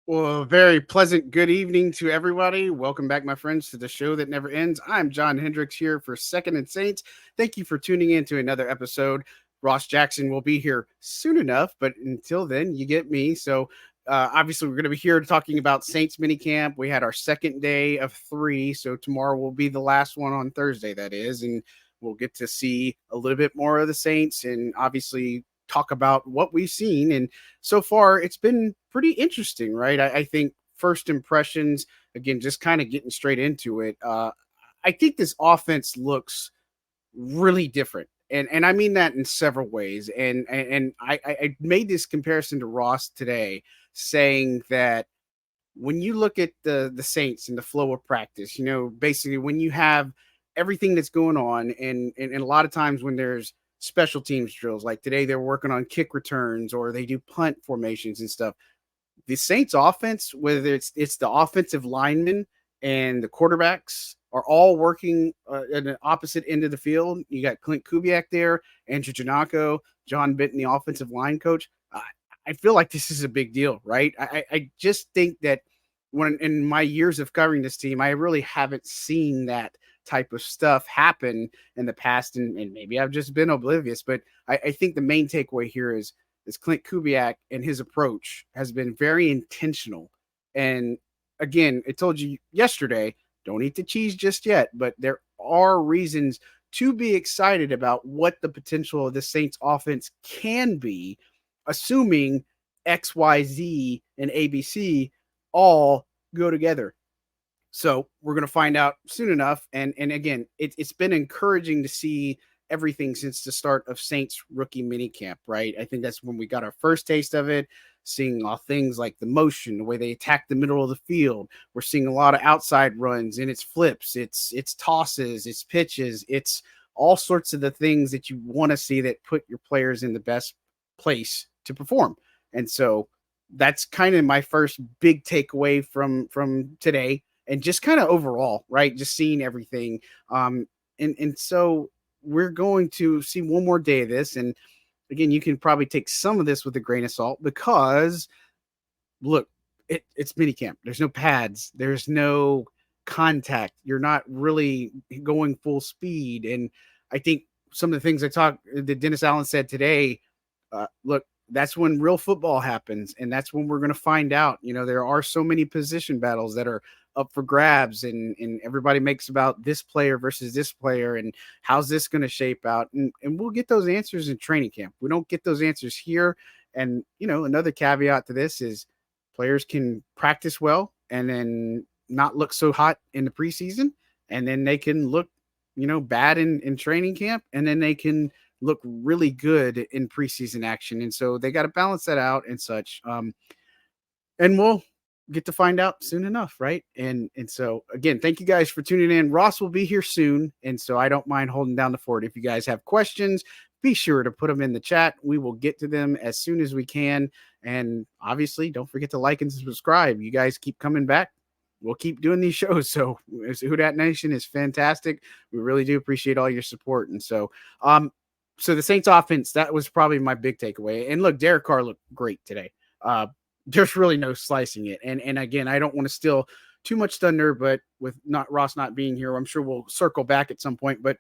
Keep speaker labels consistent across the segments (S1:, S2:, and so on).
S1: Well, a very pleasant good evening to everybody. Welcome back, my friends, to the show that never ends. I'm John Hendricks here for Second and Saints. Thank you for tuning in to another episode. Ross Jackson will be here soon enough, but until then, you get me. So, obviously, we're going to be here talking about Saints minicamp. We had our second day of 3, so tomorrow will be the last one on Thursday, that is, and we'll get to see a little bit more of the Saints and obviously talk about what we've seen. And so far it's been pretty interesting, right? I think first impressions, again, just kind of getting straight into it. I think this offense looks really different. And I mean that in several ways. And I made this comparison to Ross today, saying that when you look at the Saints and the flow of practice, basically when you have everything that's going on, and a lot of times when there's special teams drills, like today they're working on kick returns or they do punt formations and stuff. The Saints offense, whether it's the offensive linemen and the quarterbacks, are all working at an opposite end of the field. You got Clint Kubiak there, Andrew Janako, John Benton, the offensive line coach. I feel like this is a big deal, right? I just think that when in my years of covering this team, I really haven't seen that type of stuff happen in the past, and maybe I've just been oblivious. But I think the main takeaway here is Clint Kubiak and his approach has been very intentional. And again, I told you yesterday, don't eat the cheese just yet, but there are reasons to be excited about what the potential of the Saints offense can be, assuming XYZ and ABC all go together. So we're going to find out soon enough. And again, it's been encouraging to see everything since the start of Saints rookie minicamp, right? I think that's when we got our first taste of it, seeing all things like the motion, the way they attack the middle of the field. We're seeing a lot of outside runs, and it's flips, it's tosses, it's pitches, it's all sorts of the things that you want to see that put your players in the best place to perform. And so that's kind of my first big takeaway from today, and just kind of overall, right? Just seeing everything. And so we're going to see one more day of this. And again, you can probably take some of this with a grain of salt because look, it's minicamp. There's no pads. There's no contact. You're not really going full speed. And I think some of the things that Dennis Allen said today, look, that's when real football happens. And that's when we're going to find out, there are so many position battles that are up for grabs, and everybody makes about this player versus this player and how's this going to shape out. And we'll get those answers in training camp. We don't get those answers here. And, another caveat to this is players can practice well and then not look so hot in the preseason. And then they can look, bad in training camp. And then they can look really good in preseason action. And so they got to balance that out and such. And we'll get to find out soon enough, right? And so again, thank you guys for tuning in. Ross will be here soon, and so I don't mind holding down the fort. If you guys have questions, be sure to put them in the chat. We will get to them as soon as we can. And obviously, don't forget to like and subscribe. You guys keep coming back. We'll keep doing these shows. So Who Dat Nation is fantastic. We really do appreciate all your support. And so the Saints offense, that was probably my big takeaway. And look, Derek Carr looked great today. There's really no slicing it. And again, I don't want to steal too much thunder, but with Ross not being here, I'm sure we'll circle back at some point. But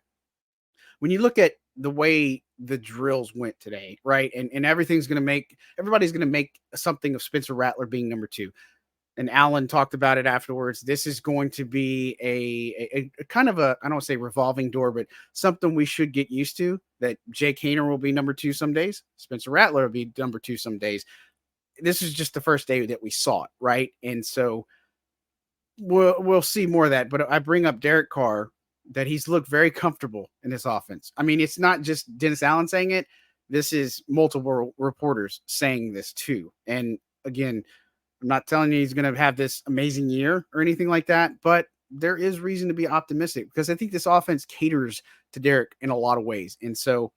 S1: when you look at the way the drills went today, right? And everybody's going to make something of Spencer Rattler being number 2. And Allen talked about it afterwards. This is going to be a kind of I don't want to say revolving door, but something we should get used to, that Jake Haener will be number 2 some days. Spencer Rattler will be number 2 some days. This is just the first day that we saw it, right? And so we'll see more of that. But I bring up Derek Carr, that he's looked very comfortable in this offense. I mean, it's not just Dennis Allen saying it. This is multiple reporters saying this too. And again, I'm not telling you he's going to have this amazing year or anything like that, but there is reason to be optimistic because I think this offense caters to Derek in a lot of ways. And so,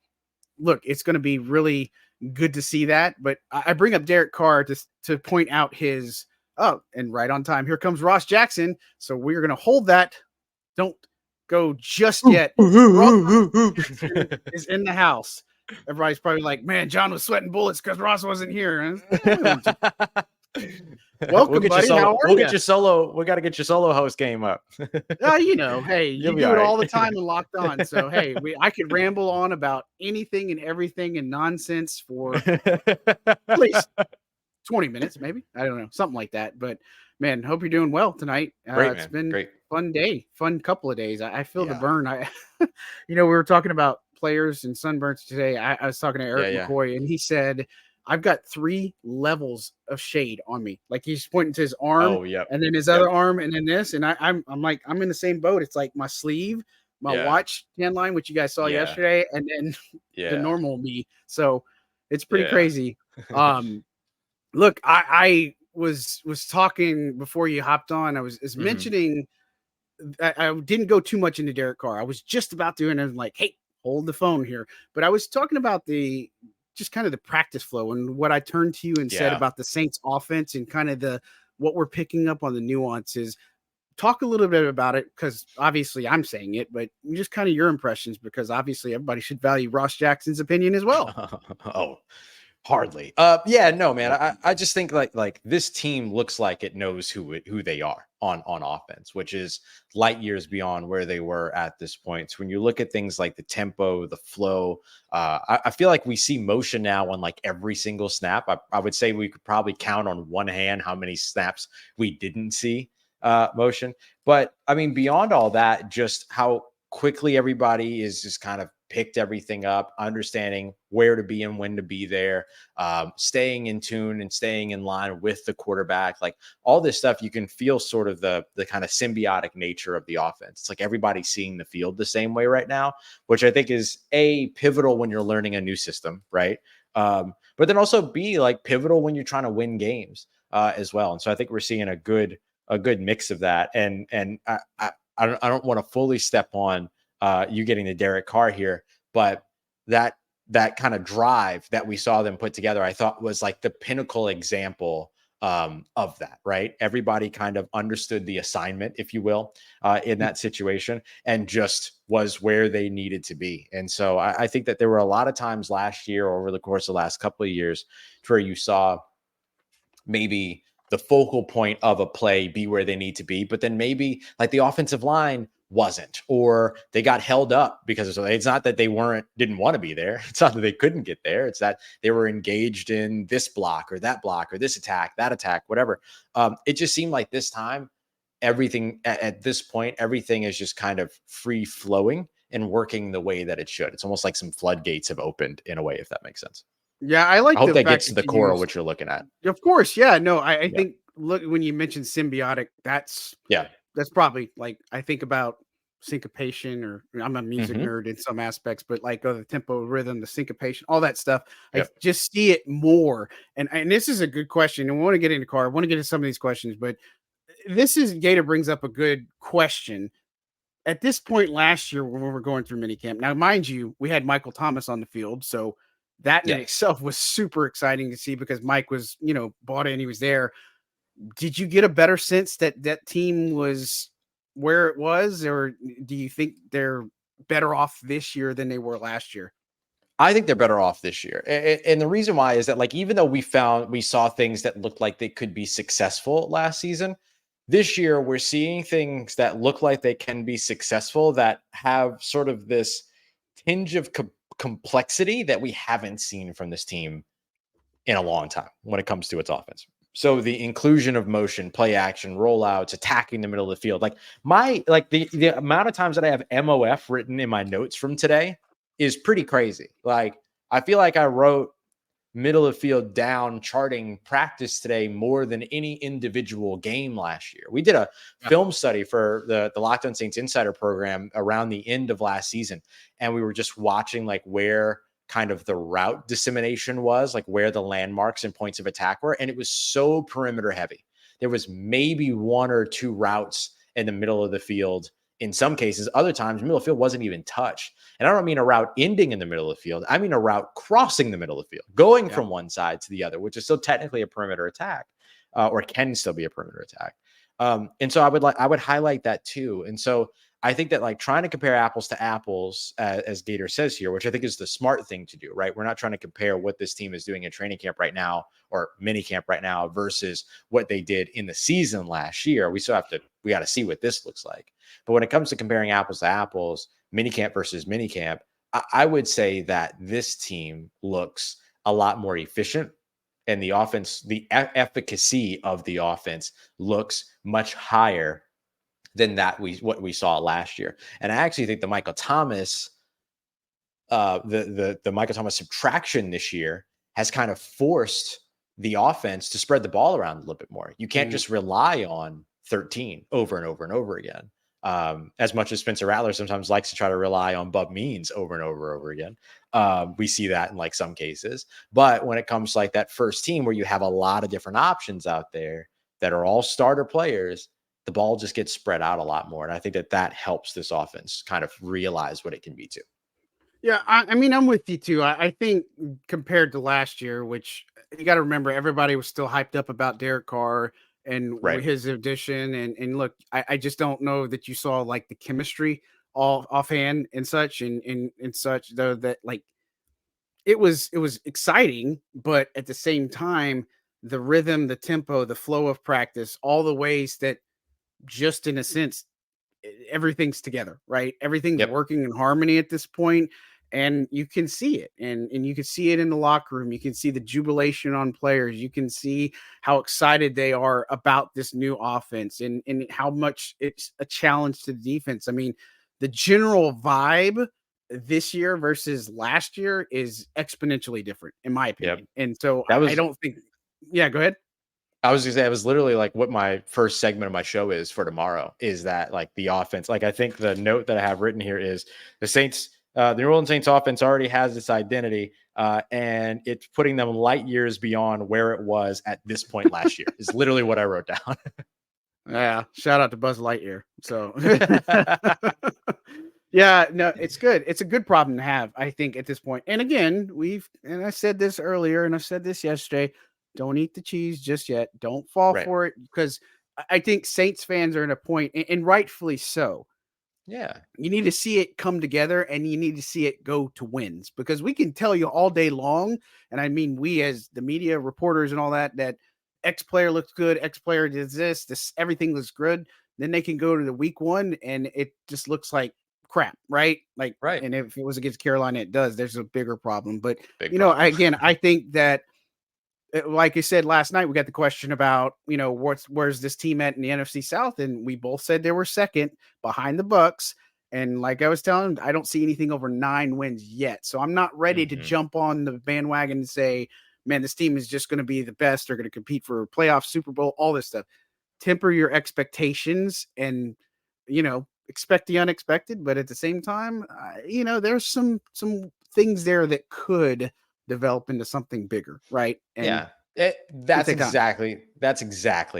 S1: look, it's going to be really good to see that. But I bring up Derek Carr to point out his, and right on time, here comes Ross Jackson. So we're going to hold that. Don't go just yet. Is in the house. Everybody's probably like, man, John was sweating bullets because Ross wasn't here. Welcome, buddy. How are
S2: We'll
S1: you?
S2: get your solo. We got to get your solo host game up.
S1: Hey,
S2: You'll
S1: you
S2: be
S1: do
S2: all
S1: it all
S2: right.
S1: the time and locked on. So, hey, I could ramble on about anything and everything and nonsense for at least 20 minutes, maybe. I don't know, something like that. But man, hope you're doing well tonight.
S2: Great,
S1: It's
S2: man.
S1: been
S2: Great.
S1: fun day, fun couple of days. I feel the
S2: Yeah.
S1: burn. We were talking about players and sunburns today. I was talking to Eric
S2: Yeah.
S1: McCoy, and he said, I've got 3 levels of shade on me. Like he's pointing to his arm,
S2: Oh, yep.
S1: and then his other arm, and then this. And I'm like, I'm in the same boat. It's like my sleeve, my watch tan line, which you guys saw yesterday, and then the normal me. So it's pretty crazy. Look, I was talking before you hopped on. I was mentioning I didn't go too much into Derek Carr. I was just about to, and I was like, hey, hold the phone here. But I was talking about just kind of the practice flow and what I turned to you and said about the Saints offense and kind of what we're picking up on the nuances. Talk a little bit about it, because obviously I'm saying it, but just kind of your impressions, because obviously everybody should value Ross Jackson's opinion as well.
S2: Oh, hardly. Yeah, no, man. I just think like this team looks like it knows who they are on offense, which is light years beyond where they were at this point. So when you look at things like the tempo, the flow, I feel like we see motion now on like every single snap. I would say we could probably count on one hand how many snaps we didn't see motion. But I mean, beyond all that, just how quickly everybody is just kind of picked everything up, understanding where to be and when to be there, staying in tune and staying in line with the quarterback, like all this stuff. You can feel sort of the kind of symbiotic nature of the offense. It's like everybody's seeing the field the same way right now, which I think is pivotal when you're learning a new system, right? But then also like pivotal when you're trying to win games as well. And so I think we're seeing a good mix of that. And I don't want to fully step on you getting the Derek Carr here, but that kind of drive that we saw them put together, I thought was like the pinnacle example of that, right? Everybody kind of understood the assignment, if you will, in that situation, and just was where they needed to be. And so I think that there were a lot of times last year, over the course of the last couple of years, where you saw maybe the focal point of a play be where they need to be, but then maybe like the offensive line wasn't, or they got held up because it's not that they didn't want to be there. It's not that they couldn't get there. It's that they were engaged in this block or that block or this attack, that attack, whatever. It just seemed like this time, everything at this point, everything is just kind of free flowing and working the way that it should. It's almost like some floodgates have opened in a way, if that makes sense.
S1: Yeah, I like
S2: I hope
S1: the
S2: that
S1: fact
S2: gets to the core of what you're looking at.
S1: Of course, yeah. No, I think, look, when you mentioned symbiotic, that's probably like, I think about syncopation, or I'm a music nerd in some aspects, but like the tempo, rhythm, the syncopation, all that stuff. I just see it more. And this is a good question. And we want to get into Carr. I want to get into some of these questions, but Gator brings up a good question. At this point last year, when we were going through minicamp, now mind you, we had Michael Thomas on the field, so that in itself was super exciting to see, because Mike was, bought in, he was there. Did you get a better sense that that team was where it was, or do you think they're better off this year than they were last year?
S2: I think they're better off this year. And the reason why is that, like, even though we saw things that looked like they could be successful last season, this year we're seeing things that look like they can be successful that have sort of this tinge of complexity that we haven't seen from this team in a long time when it comes to its offense. So the inclusion of motion, play action, rollouts, attacking the middle of the field, like the amount of times that I have MOF written in my notes from today is pretty crazy. Like, I feel like I wrote middle of field down charting practice today more than any individual game last year. We did a film study for the Locked On Saints Insider program around the end of last season, and we were just watching like where kind of the route dissemination was, like where the landmarks and points of attack were, and it was so perimeter heavy. There was maybe 1 or 2 routes in the middle of the field. In some cases, other times, middle of the field wasn't even touched. And I don't mean a route ending in the middle of the field. I mean a route crossing the middle of the field, going from one side to the other, which is still technically a perimeter attack, or can still be a perimeter attack. And so I would highlight that too. And so I think that like trying to compare apples to apples, as Gator says here, which I think is the smart thing to do, right? We're not trying to compare what this team is doing in training camp right now or mini camp right now versus what they did in the season last year. We got to see what this looks like. But when it comes to comparing apples to apples, mini camp versus mini camp, I would say that this team looks a lot more efficient, and the offense, the efficacy of the offense looks much higher than what we saw last year. And I actually think the Michael Thomas, the Michael Thomas subtraction this year has kind of forced the offense to spread the ball around a little bit more. You can't just rely on 13 over and over and over again. As much as Spencer Rattler sometimes likes to try to rely on Bub Means over and over again. We see that in like some cases. But when it comes to like that first team where you have a lot of different options out there that are all starter players, the ball just gets spread out a lot more. And I think that helps this offense kind of realize what it can be too.
S1: Yeah, I mean, I'm with you too. I think compared to last year, which you got to remember, everybody was still hyped up about Derek Carr and his addition. And look, I just don't know that you saw like the chemistry all offhand and such and such, though, that like it was exciting, but at the same time, the rhythm, the tempo, the flow of practice, all the ways that just in a sense everything's together, right? Everything's working in harmony at this point, and you can see it, and you can see it in the locker room. You can see the jubilation on players. You can see how excited they are about this new offense, and how much it's a challenge to the defense. I mean, the general vibe this year versus last year is exponentially different, in my opinion. And so I don't think. Yeah, go ahead.
S2: I was gonna say, it was literally like what my first segment of my show is for tomorrow, is that like the offense. Like I think the note that I have written here is the Saints, the New Orleans Saints offense already has its identity, and it's putting them light years beyond where it was at this point last year. Is literally what I wrote down.
S1: Yeah, shout out to Buzz Lightyear. So yeah, no, it's good. It's a good problem to have, I think, at this point. And again, I said this earlier and I said this yesterday, don't eat the cheese just yet. Don't fall for it, because I think Saints fans are in a point, and rightfully so.
S2: Yeah.
S1: You need to see it come together, and you need to see it go to wins, because we can tell you all day long. And I mean, we as the media reporters and all that X player looks good. X player does this, everything looks good. Then they can go to the week one and it just looks like crap, right? Like, and if it was against Carolina, it does. There's a bigger problem. But, I think that, like I said last night, we got the question about, where's this team at in the NFC South? And we both said they were second behind the Bucks. And like I was telling, I don't see anything over 9 wins yet. So I'm not ready to jump on the bandwagon and say, man, this team is just going to be the best. They're going to compete for playoff, Super Bowl, all this stuff. Temper your expectations and, expect the unexpected. But at the same time, there's some things there that could develop into something bigger, right? And
S2: that's exactly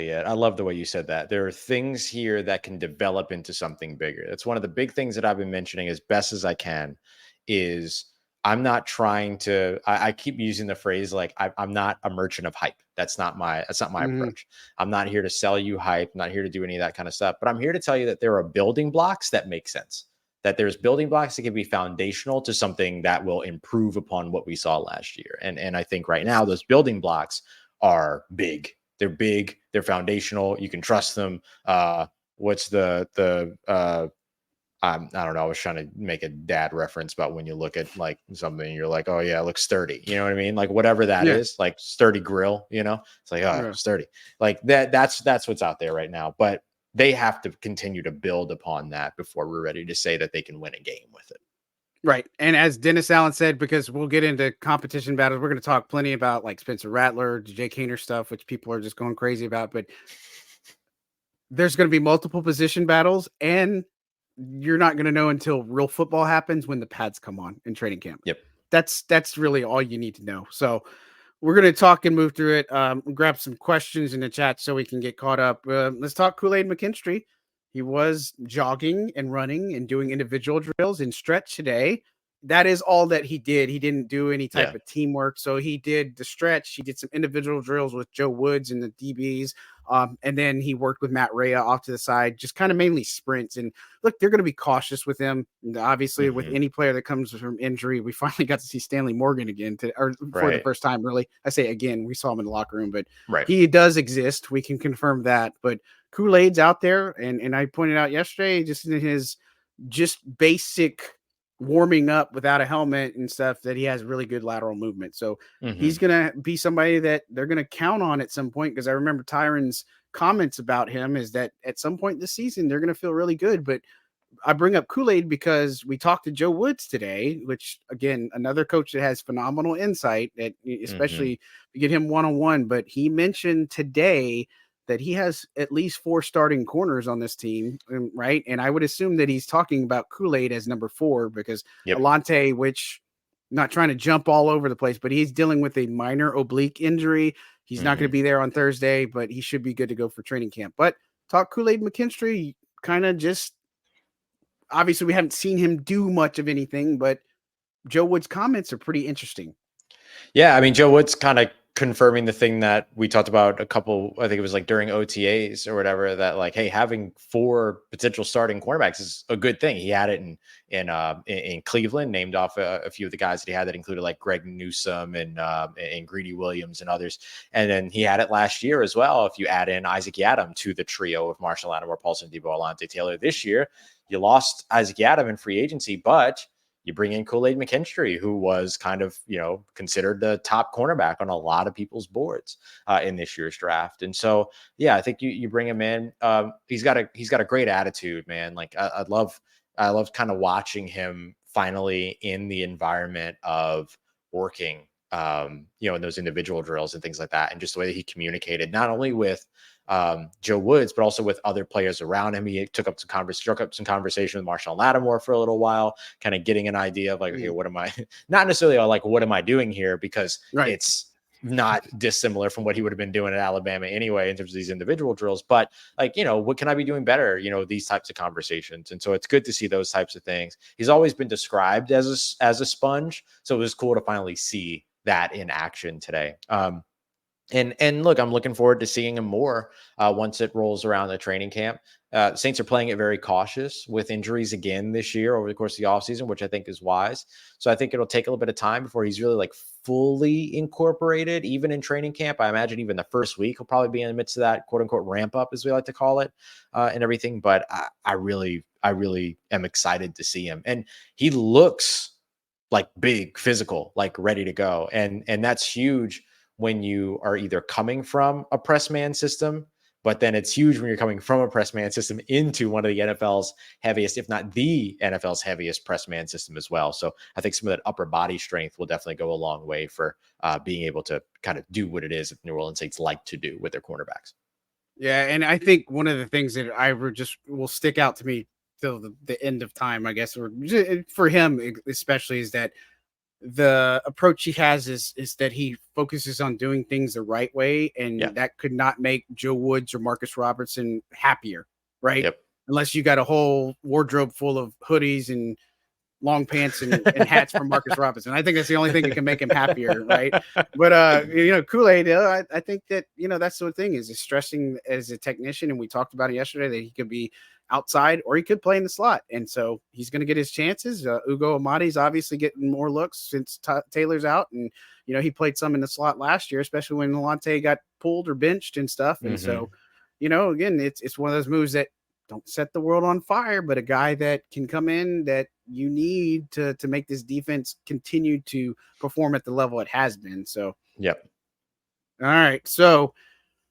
S2: it. I love the way you said that. There are things here that can develop into something bigger. That's one of the big things that I've been mentioning as best as I can, is I'm not trying to, I keep using the phrase, like, I'm not a merchant of hype. That's not my approach. I'm not here to sell you hype. I'm not here to do any of that kind of stuff, but I'm here to tell you that there are building blocks that make sense, that there's building blocks that can be foundational to something that will improve upon what we saw last year. And I think right now those building blocks are big. They're big. They're foundational. You can trust them. What's I don't know. I was trying to make a dad reference about when you look at like something, you're like, oh yeah, it looks sturdy. You know what I mean? Like whatever that is, like sturdy grill, it's like, sturdy. Like that's what's out there right now. But they have to continue to build upon that before we're ready to say that they can win a game with it.
S1: Right. And as Dennis Allen said, because we'll get into competition battles, we're going to talk plenty about like Spencer Rattler, Jake Haener stuff, which people are just going crazy about. But there's going to be multiple position battles, and you're not going to know until real football happens, when the pads come on in training camp.
S2: Yep.
S1: That's really all you need to know. So we're going to talk and move through it. Grab some questions in the chat so we can get caught up. Let's talk Kool-Aid McKinstry. He was jogging and running and doing individual drills and stretch today. that is all that he did. He didn't do any type
S2: Yeah.
S1: of teamwork. So he did the stretch. He did some individual drills with Joe Woods and the DBs. And then he worked with Matt Rhea off to the side, just kind of mainly sprints. And look, they're going to be cautious with him. And obviously, with any player that comes from injury, we finally got to see Stanley Morgan again, or for the first time, really. I say again, we saw him in the locker room, but he does exist. We can confirm that. But Kool-Aid's out there. And I pointed out yesterday, just in his just basic warming up without a helmet and stuff, that he has really good lateral movement. So he's going to be somebody that they're going to count on at some point. Because I remember Tyron's comments about him is that at some point this season, they're going to feel really good. But I bring up Kool-Aid because we talked to Joe Woods today, which again, another coach that has phenomenal insight, that especially you get him one-on-one, but he mentioned today that he has at least 4 starting corners on this team, right? And I would assume that he's talking about Kool-Aid as number 4 because Alante, which not trying to jump all over the place, but he's dealing with a minor oblique injury. He's not going to be there on Thursday, but he should be good to go for training camp. But talk Kool-Aid McKinstry, kind of just obviously we haven't seen him do much of anything, but Joe Woods' comments are pretty interesting.
S2: Yeah, I mean, Joe Woods kind of confirming the thing that we talked about I think it was like during OTAs or whatever, that like, hey, having 4 potential starting cornerbacks is a good thing. He had it in Cleveland, named off a few of the guys that he had, that included like Greg Newsome and Greedy Williams and others. And then he had it last year as well. If you add in Isaac Yiadom to the trio of Marshall Lattimore, Paulson, Debo, Alante Taylor this year, you lost Isaac Yiadom in free agency, but you bring in Kool-Aid McKinstry, who was kind of, considered the top cornerback on a lot of people's boards in this year's draft. And so, yeah, I think you bring him in. He's got a great attitude, man. Like I love kind of watching him finally in the environment of working, in those individual drills and things like that. And just the way that he communicated, not only with Joe Woods, but also with other players around him. He struck up some conversation with Marshall Lattimore for a little while, kind of getting an idea of like, okay, what am I, not necessarily like, what am I doing here? Because it's not dissimilar from what he would have been doing at Alabama anyway, in terms of these individual drills, but like, what can I be doing better? These types of conversations. And so it's good to see those types of things. He's always been described as a sponge. So it was cool to finally see that in action today. And look, I'm looking forward to seeing him more once it rolls around the training camp. Saints are playing it very cautious with injuries again this year over the course of the offseason, which I think is wise. So I think it'll take a little bit of time before he's really like fully incorporated, even in training camp. I imagine even the first week he'll probably be in the midst of that quote unquote ramp up, as we like to call it, and everything. But I really am excited to see him. And he looks like big, physical, like ready to go. And that's huge when you are either coming from a press man system, but then it's huge when you're coming from a press man system into one of the NFL's heaviest, if not the NFL's heaviest press man system as well. So I think some of that upper body strength will definitely go a long way for being able to kind of do what it is that the New Orleans Saints like to do with their cornerbacks.
S1: Yeah, and I think one of the things that I just will stick out to me till the end of time, I guess, or for him especially, is that the approach he has is that he focuses on doing things the right way, and that could not make Joe Woods or Marcus Robertson happier, right? Unless you got a whole wardrobe full of hoodies and long pants and hats from Marcus Robinson. I think that's the only thing that can make him happier, right? But Kool-Aid, I think that that's the thing is stressing as a technician, and we talked about it yesterday that he could be outside or he could play in the slot, and so he's going to get his chances. Ugo Amadi's obviously getting more looks since Taylor's out, and he played some in the slot last year, especially when Alante got pulled or benched and stuff. And so, again, it's one of those moves that don't set the world on fire, but a guy that can come in that you need to make this defense continue to perform at the level it has been. So, All right. So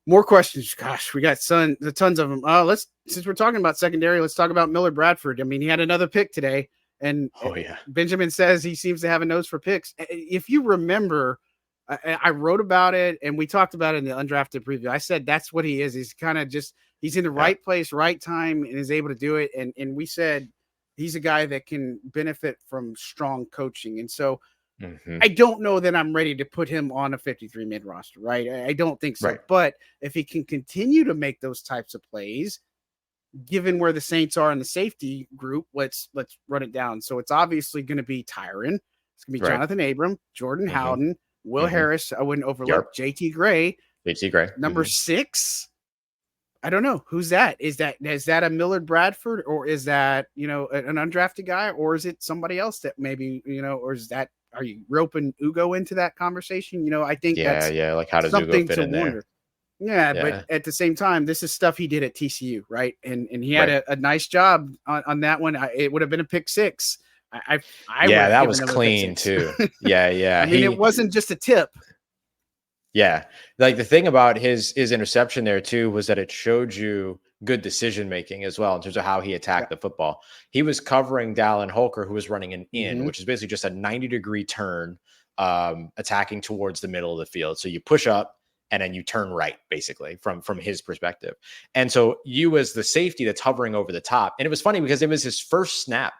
S1: more questions. Gosh, we got tons of them. Since we're talking about secondary, let's talk about Miller Bradford. I mean, he had another pick today, and Benjamin says he seems to have a nose for picks. If you remember, I wrote about it and we talked about it in the undrafted preview. I said that's what he is. He's kind of just he's in the right place, right time, and is able to do it. And we said he's a guy that can benefit from strong coaching. And so I don't know that I'm ready to put him on a 53-man roster, right? I don't think so. But if he can continue to make those types of plays, given where the Saints are in the safety group, let's run it down. So it's obviously going to be Tyron. It's going to be
S2: Right.
S1: Jonathan Abram, Jordan
S2: Mm-hmm.
S1: Howden, Will
S2: Mm-hmm.
S1: Harris. I wouldn't overlook
S2: Yep.
S1: JT Gray.
S2: JT Gray.
S1: Number 6. I don't know who's that. Is that a Millard Bradford, or is that, you know, an undrafted guy, or is it somebody else that maybe, you know, or is that, are you roping Ugo into that conversation? You know, I think
S2: Yeah,
S1: that's
S2: yeah. Like, how does Ugo
S1: something
S2: fit
S1: to
S2: in there?
S1: wonder. Yeah, but
S2: Yeah.
S1: at the same time, this is stuff he did at TCU, right? And he had
S2: Right.
S1: a nice job on that one. It would have been a pick 6. I would
S2: Yeah,
S1: have
S2: that
S1: given
S2: was
S1: him a pick
S2: clean
S1: 6.
S2: too. Yeah,
S1: I
S2: yeah.
S1: mean, it wasn't just a tip.
S2: Yeah. Like, the thing about his interception there too was that it showed you good decision making as well in terms of how he
S1: Yeah.
S2: attacked the football. He was covering Dallin Holker, who was running an in,
S1: Mhm.
S2: which is basically just a 90-degree turn, attacking towards the middle of the field. So you push up and then you turn right, basically, from his perspective. And so you, as the safety that's hovering over the top, and it was funny because it was his first snap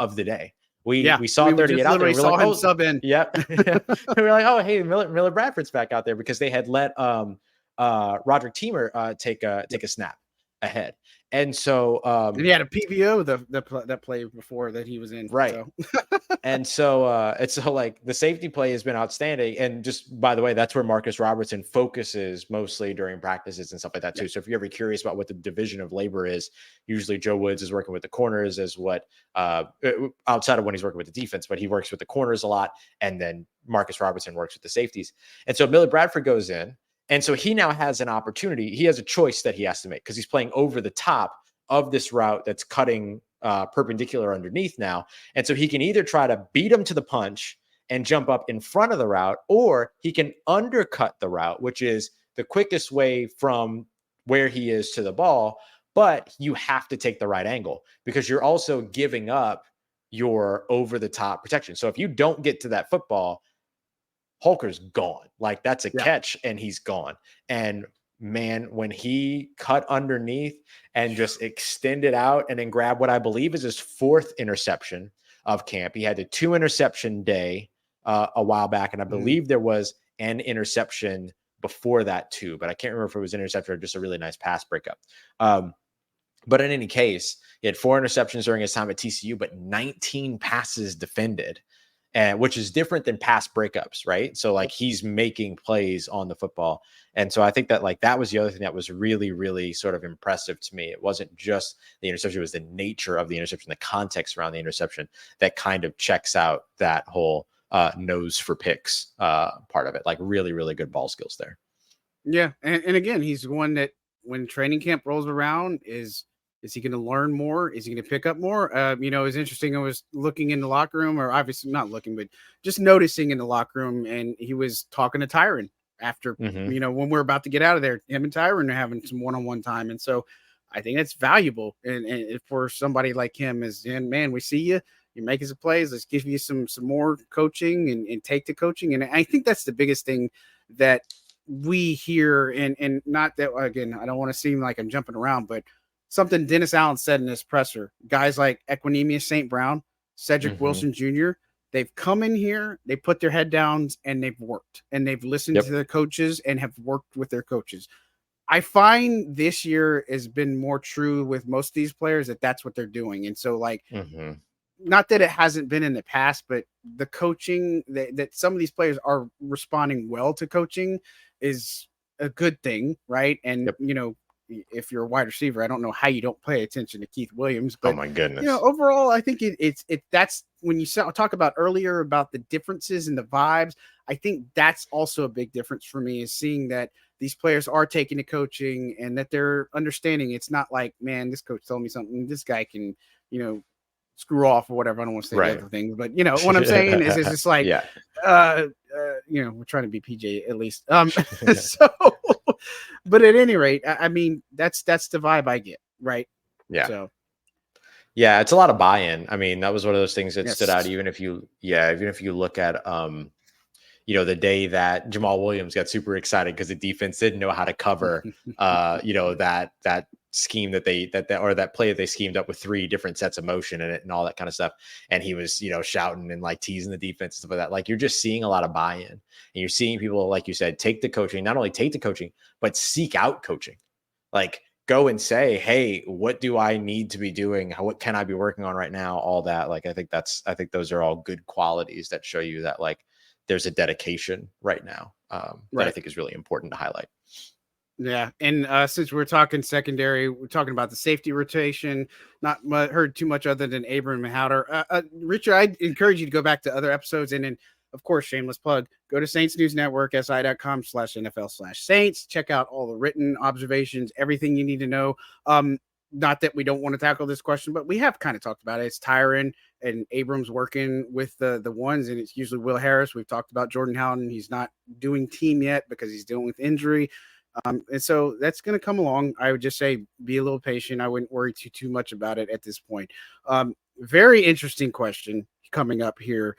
S2: of the day.
S1: Yeah,
S2: We saw
S1: we
S2: 38
S1: just
S2: out there.
S1: literally
S2: And we're like,
S1: saw him
S2: oh,
S1: sub in.
S2: yeah. We were like, oh, hey, Miller Bradford's back out there, because they had let Roderick Teamer take a snap ahead. And so
S1: And he had a PVO that play before that he was in.
S2: right.
S1: So
S2: And so like, the safety play has been outstanding. And just by the way, that's where Marcus Robertson focuses mostly during practices and stuff like that
S1: yeah.
S2: too. So if you're ever curious about what the division of labor is, usually Joe Woods is working with the corners, as what outside of when he's working with the defense, but he works with the corners a lot. And then Marcus Robertson works with the safeties. And so Miller Bradford goes in. And so he now has an opportunity. He has a choice that he has to make, because he's playing over the top of this route that's cutting perpendicular underneath now. And so he can either try to beat him to the punch and jump up in front of the route, or he can undercut the route, which is the quickest way from where he is to the ball. But you have to take the right angle, because you're also giving up your over the top protection. So if you don't get to that football, Holker's gone. Like, that's a catch and he's gone. And man, when he cut underneath and just extended out and then grabbed what I believe is his 4th interception of camp. He had a 2 interception day a while back, and I believe there was an interception before that too, but I can't remember if it was an interception or just a really nice pass breakup. But in any case, he had 4 interceptions during his time at TCU, but 19 passes defended, and which is different than pass breakups, right? So like, he's making plays on the football. And so I think that, like, that was the other thing that was really, really sort of impressive to me. It wasn't just the interception, it was the nature of the interception, the context around the interception that kind of checks out that whole nose for picks part of it. Like, really, really good ball skills there.
S1: Yeah. And again, he's one that when training camp rolls around, is he going to learn more? Is he going to pick up more? You know, it's interesting. I was looking in the locker room, or obviously not looking, but just noticing in the locker room, and he was talking to Tyron after, you know, when we're about to get out of there. Him and Tyron are having some one-on-one time. And so I think that's valuable. And for somebody like him, is, and man, we see you. You're making some plays. Let's give you some more coaching and take the coaching. And I think that's the biggest thing that we hear. And not that, again, I don't want to seem like I'm jumping around, but something Dennis Allen said in his presser, guys like Equinemius St. Brown, Cedric Wilson Jr., they've come in here, they put their head down, and they've worked, and they've listened to their coaches and have worked with their coaches. I find this year has been more true with most of these players, that that's what they're doing. And so, like, not that it hasn't been in the past, but the coaching that some of these players are responding well to coaching is a good thing, right? And, you know, if you're a wide receiver, I don't know how you don't pay attention to Keith Williams, but
S2: oh my goodness,
S1: you know, overall, I think it's that's when you talk about earlier about the differences in the vibes. I think that's also a big difference for me, is seeing that these players are taking the coaching and that they're understanding. It's not like, man, this coach told me something, this guy can, you know, screw off or whatever. I don't want to say the other things, but you know what I'm saying is, it's just like, you know, we're trying to be PJ at least. So, but at any rate, I mean, that's the vibe I get, right?
S2: Yeah.
S1: So,
S2: yeah, it's a lot of buy-in. I mean, that was one of those things that stood out. Even if you look at, you know, the day that Jamal Williams got super excited because the defense didn't know how to cover, you know, that scheme that that play that they schemed up with 3 different sets of motion in it and all that kind of stuff. And he was, you know, shouting and like teasing the defense and stuff like that. Like, you're just seeing a lot of buy-in, and you're seeing people, like you said, take the coaching, not only take the coaching, but seek out coaching. Like, go and say, hey, what do I need to be doing? What can I be working on right now? All that. Like, I think those are all good qualities that show you that like there's a dedication right now that I think is really important to highlight.
S1: Yeah, and since we're talking secondary, we're talking about the safety rotation. Not heard too much other than Abram and Howder. Richard, I'd encourage you to go back to other episodes, and then, of course, shameless plug, go to Saints News Network, si.com/NFL/Saints. Check out all the written observations, everything you need to know. Not that we don't want to tackle this question, but we have kind of talked about it. It's Tyron and Abrams working with the ones, and it's usually Will Harris. We've talked about Jordan Howden. He's not doing team yet because he's dealing with injury. And so that's going to come along. I would just say be a little patient. I wouldn't worry too much about it at this point. Very interesting question coming up here,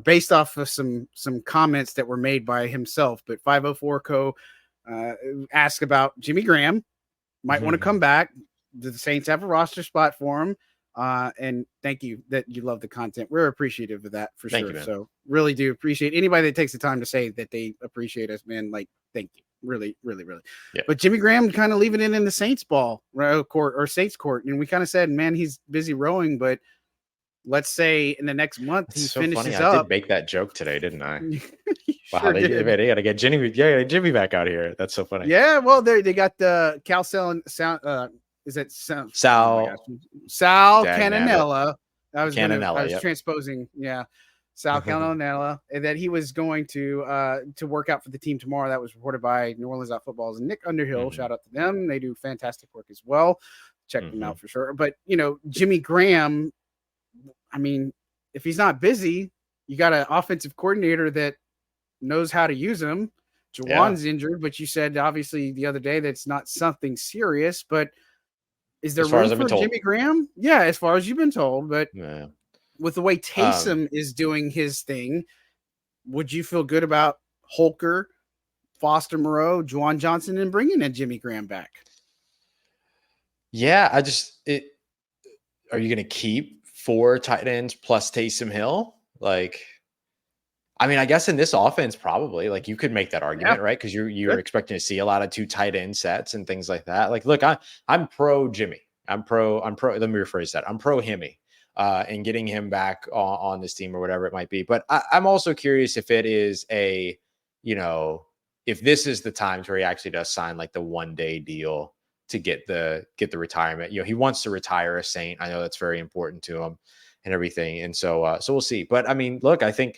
S1: based off of some comments that were made by himself. But 504 Co asked about Jimmy Graham. Might want to come back. Do the Saints have a roster spot for him? And thank you that you love the content. We're appreciative of that for sure.
S2: You,
S1: so really do appreciate anybody that takes the time to say that they appreciate us, man. Like, thank you. Really. Yeah. But Jimmy Graham kind of leaving it in the Saints ball court or Saints court. And we kind of said, man, he's busy rowing, but let's say in the next month he finishes up.
S2: I did make that joke today, didn't I?
S1: Wow,
S2: they got to get Jimmy back out here. That's so funny.
S1: Yeah, well, they got the is it Sal Cananella? I was transposing. Yeah. Sal Cananella, and that he was going to work out for the team tomorrow. That was reported by New Orleans Football's Nick Underhill. Shout out to them. They do fantastic work as well. Check them out for sure. But, Jimmy Graham, I mean, if he's not busy, you got an offensive coordinator that knows how to use him. Jawan's injured, but you said obviously the other day that's not something serious. But is there room for Jimmy Graham? Yeah, as far as you've been told. But with the way Taysom is doing his thing, would you feel good about Holker, Foster Moreau, Juwan Johnson, and bringing in Jimmy Graham back?
S2: Yeah, are you going to keep 4 tight ends plus Taysom Hill? Like, I mean, I guess in this offense, probably like you could make that argument, right? Because you're expecting to see a lot of 2 tight end sets and things like that. Like, look, I'm pro Jimmy. I'm pro. Let me rephrase that. I'm pro Himmy. And getting him back on this team or whatever it might be. But I'm also curious if it is if this is the times where he actually does sign like the 1-day deal to get the retirement. He wants to retire a Saint. I know that's very important to him and everything. And so we'll see. But I mean, look, he's going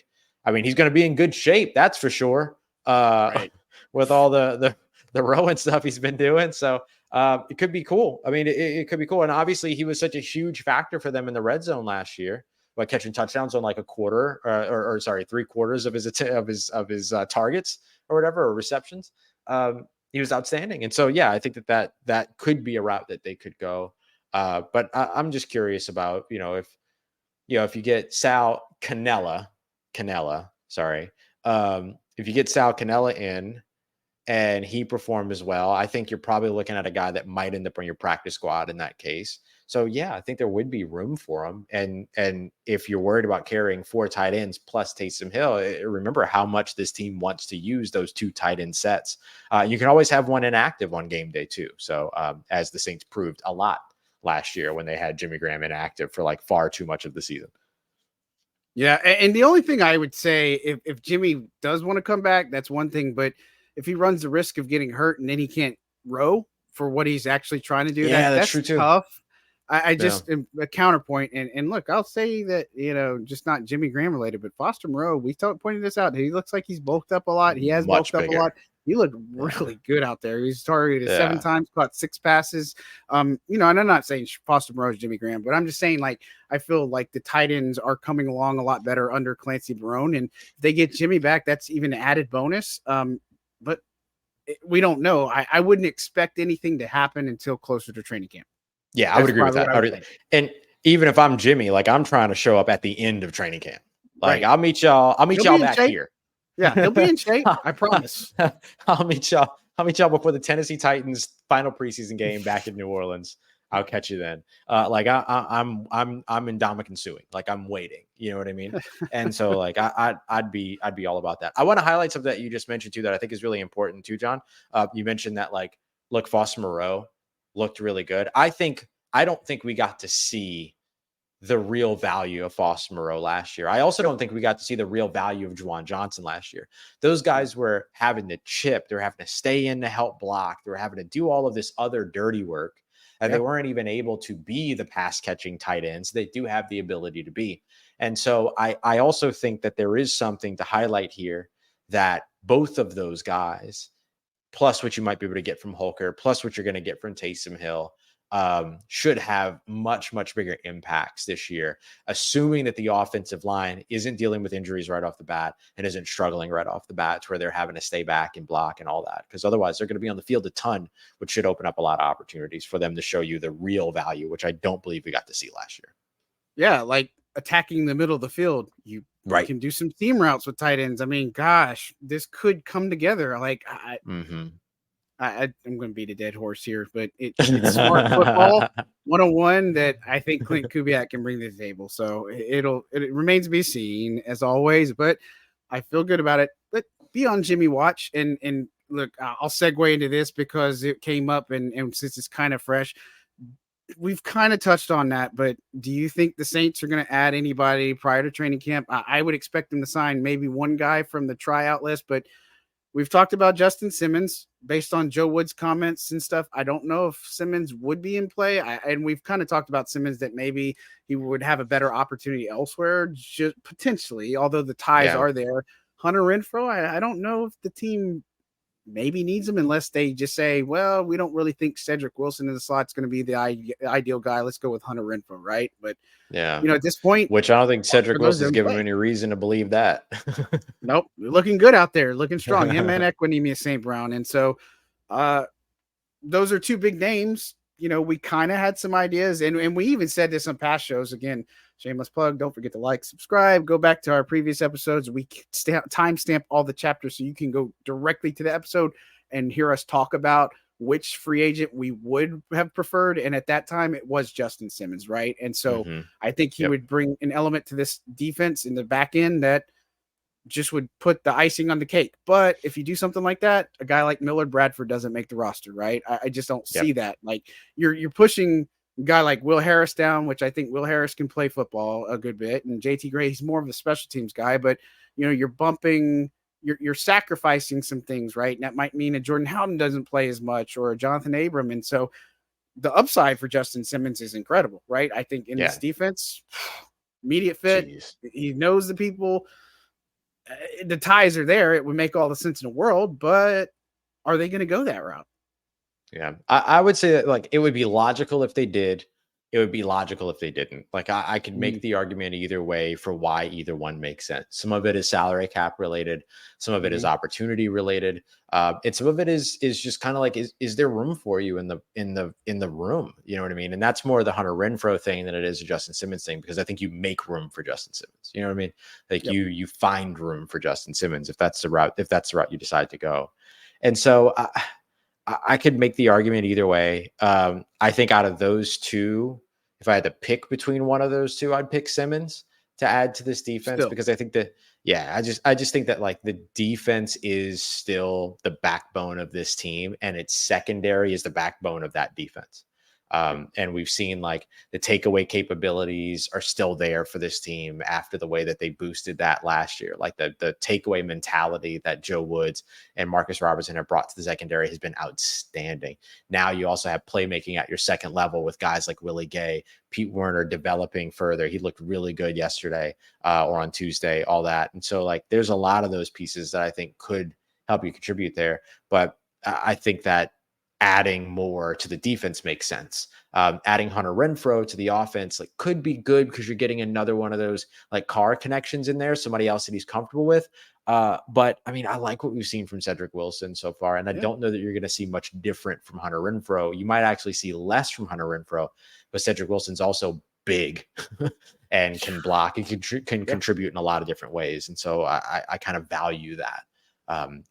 S2: to be in good shape. That's for sure. Right. With all the rowing stuff he's been doing. So it could be cool. I mean, it could be cool. And obviously he was such a huge factor for them in the red zone last year by catching touchdowns on like a quarter or 3/4 of his targets or whatever, or receptions. He was outstanding. And so, yeah, I think that could be a route that they could go. But I'm just curious about, if you get Sal Cannella, if you get Sal Cannella in, and he performed as well, I think you're probably looking at a guy that might end up on your practice squad in that case. So yeah, I think there would be room for him. And if you're worried about carrying 4 tight ends plus Taysom Hill, remember how much this team wants to use those 2 tight end sets. You can always have one inactive on game day too. So as the Saints proved a lot last year when they had Jimmy Graham inactive for like far too much of the season.
S1: Yeah, and the only thing I would say, if Jimmy does want to come back, that's one thing, but if he runs the risk of getting hurt and then he can't row for what he's actually trying to do, that's true too. Tough. I just am a counterpoint. And look, I'll say that, just not Jimmy Graham related, but Foster Moreau, we pointed this out. He looks like he's bulked up a lot. He has bulked up a lot. He looked really good out there. He's targeted 7 times, caught 6 passes. And I'm not saying Foster Moreau is Jimmy Graham, but I'm just saying, like, I feel like the tight ends are coming along a lot better under Clancy Barone. And if they get Jimmy back, that's even an added bonus. But we don't know. I wouldn't expect anything to happen until closer to training camp.
S2: Yeah, I would agree with that. And even if I'm Jimmy, like, I'm trying to show up at the end of training camp. Like, I'll meet y'all back here.
S1: Yeah, he'll be in shape. I promise.
S2: I'll meet y'all before the Tennessee Titans final preseason game back in New Orleans. I'll catch you then. Like I'm in Dominican suing. Like, I'm waiting. You know what I mean? And so, like, I'd be all about that. I want to highlight something that you just mentioned too that I think is really important too, John. You mentioned that, like, look, Foster Moreau, looked really good. I don't think we got to see the real value of Foster Moreau last year. I also don't think we got to see the real value of Juwan Johnson last year. Those guys were having to chip, they're having to stay in to help block, they were having to do all of this other dirty work, and they weren't even able to be the pass catching tight ends they do have the ability to be. And so I also think that there is something to highlight here, that both of those guys, plus what you might be able to get from Holker, plus what you're going to get from Taysom Hill, should have much, much bigger impacts this year, assuming that the offensive line isn't dealing with injuries right off the bat and isn't struggling right off the bat to where they're having to stay back and block and all that. Because otherwise they're going to be on the field a ton, which should open up a lot of opportunities for them to show you the real value, which I don't believe we got to see last year.
S1: Yeah, like attacking the middle of the field. You can do some seam routes with tight ends. I mean, gosh, this could come together. Like, I'm going to beat a dead horse here, but it's smart football 101 that I think Clint Kubiak can bring to the table. So it remains to be seen, as always, but I feel good about it. But be on Jimmy watch, and look, I'll segue into this because it came up, and since it's kind of fresh, we've kind of touched on that. But do you think the Saints are going to add anybody prior to training camp? I would expect them to sign maybe one guy from the tryout list, but we've talked about Justin Simmons based on Joe Wood's comments and stuff. I don't know if Simmons would be in play. And we've kind of talked about Simmons that maybe he would have a better opportunity elsewhere, just potentially, although the ties are there. Hunter Renfrow, I don't know if the team maybe needs him unless they just say, well, we don't really think Cedric Wilson in the slot's going to be the ideal guy. Let's go with Hunter Renfrow, right? But at this point,
S2: which I don't think Cedric Wilson's given him any reason to believe that.
S1: Nope, looking good out there, looking strong. Him and Equinemius St. Brown, and so those are two big names. We kind of had some ideas, and we even said this on past shows. Again, shameless plug. Don't forget to like, subscribe. Go back to our previous episodes. We timestamp all the chapters so you can go directly to the episode and hear us talk about which free agent we would have preferred. And at that time, it was Justin Simmons, right? And so I think he would bring an element to this defense in the back end that just would put the icing on the cake. But if you do something like that, a guy like Millard Bradford doesn't make the roster, right? I just don't see that. Like you're pushing a guy like Will Harris down, which I think Will Harris can play football a good bit, and JT Gray, he's more of a special teams guy, but you're bumping, you're sacrificing some things, right? And that might mean a Jordan Howden doesn't play as much, or a Jonathan Abram. And so the upside for Justin Simmons is incredible, right? I think in this defense, immediate fit, he knows the people. The ties are there. It would make all the sense in the world, but are they going to go that route?
S2: Yeah, I would say that like it would be logical if they did. It would be logical if they didn't. Like I could make the argument either way for why either one makes sense. Some of it is salary cap related. Some of it is opportunity related. And some of it is just kind of like, is there room for you in the room? You know what I mean? And that's more the Hunter Renfrow thing than it is a Justin Simmons thing, because I think you make room for Justin Simmons. You know what I mean? Like you find room for Justin Simmons if that's the route you decide to go. And so I could make the argument either way. I think out of those two, if I had to pick between one of those two, I'd pick Simmons to add to this defense because I think that, I just think that like the defense is still the backbone of this team, and its secondary is the backbone of that defense. And we've seen like the takeaway capabilities are still there for this team after the way that they boosted that last year. Like the takeaway mentality that Joe Woods and Marcus Robertson have brought to the secondary has been outstanding. Now you also have playmaking at your second level with guys like Willie Gay, Pete Werner developing further. He looked really good yesterday or on Tuesday, all that. And so like there's a lot of those pieces that I think could help you contribute there. But I think that adding more to the defense makes sense. Adding Hunter Renfrow to the offense like could be good because you're getting another one of those like car connections in there, somebody else that he's comfortable with. But I mean, I like what we've seen from Cedric Wilson so far, and I don't know that you're going to see much different from Hunter Renfrow. You might actually see less from Hunter Renfrow, but Cedric Wilson's also big and can block and can contribute in a lot of different ways. And so I kind of value that.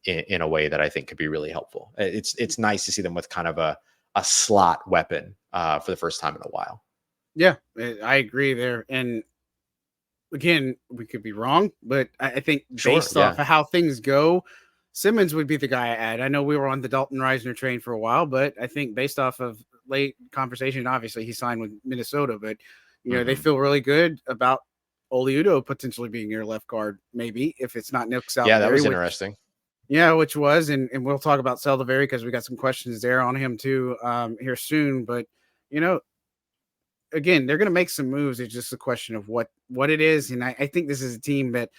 S2: In a way that I think could be really helpful. It's nice to see them with kind of a slot weapon for the first time in a while.
S1: Yeah, I agree there. And again, we could be wrong, but I think based off of how things go, Simmons would be the guy I add. I know we were on the Dalton Reisner train for a while, but I think based off of late conversation. Obviously, he signed with Minnesota, but they feel really good about Oli Udoh potentially being your left guard, maybe if it's not Nick Saldivari.
S2: Yeah, that was interesting.
S1: Which was, and we'll talk about Saldivari because we got some questions there on him too here soon. But again, they're going to make some moves. It's just a question of what it is, and I think this is a team that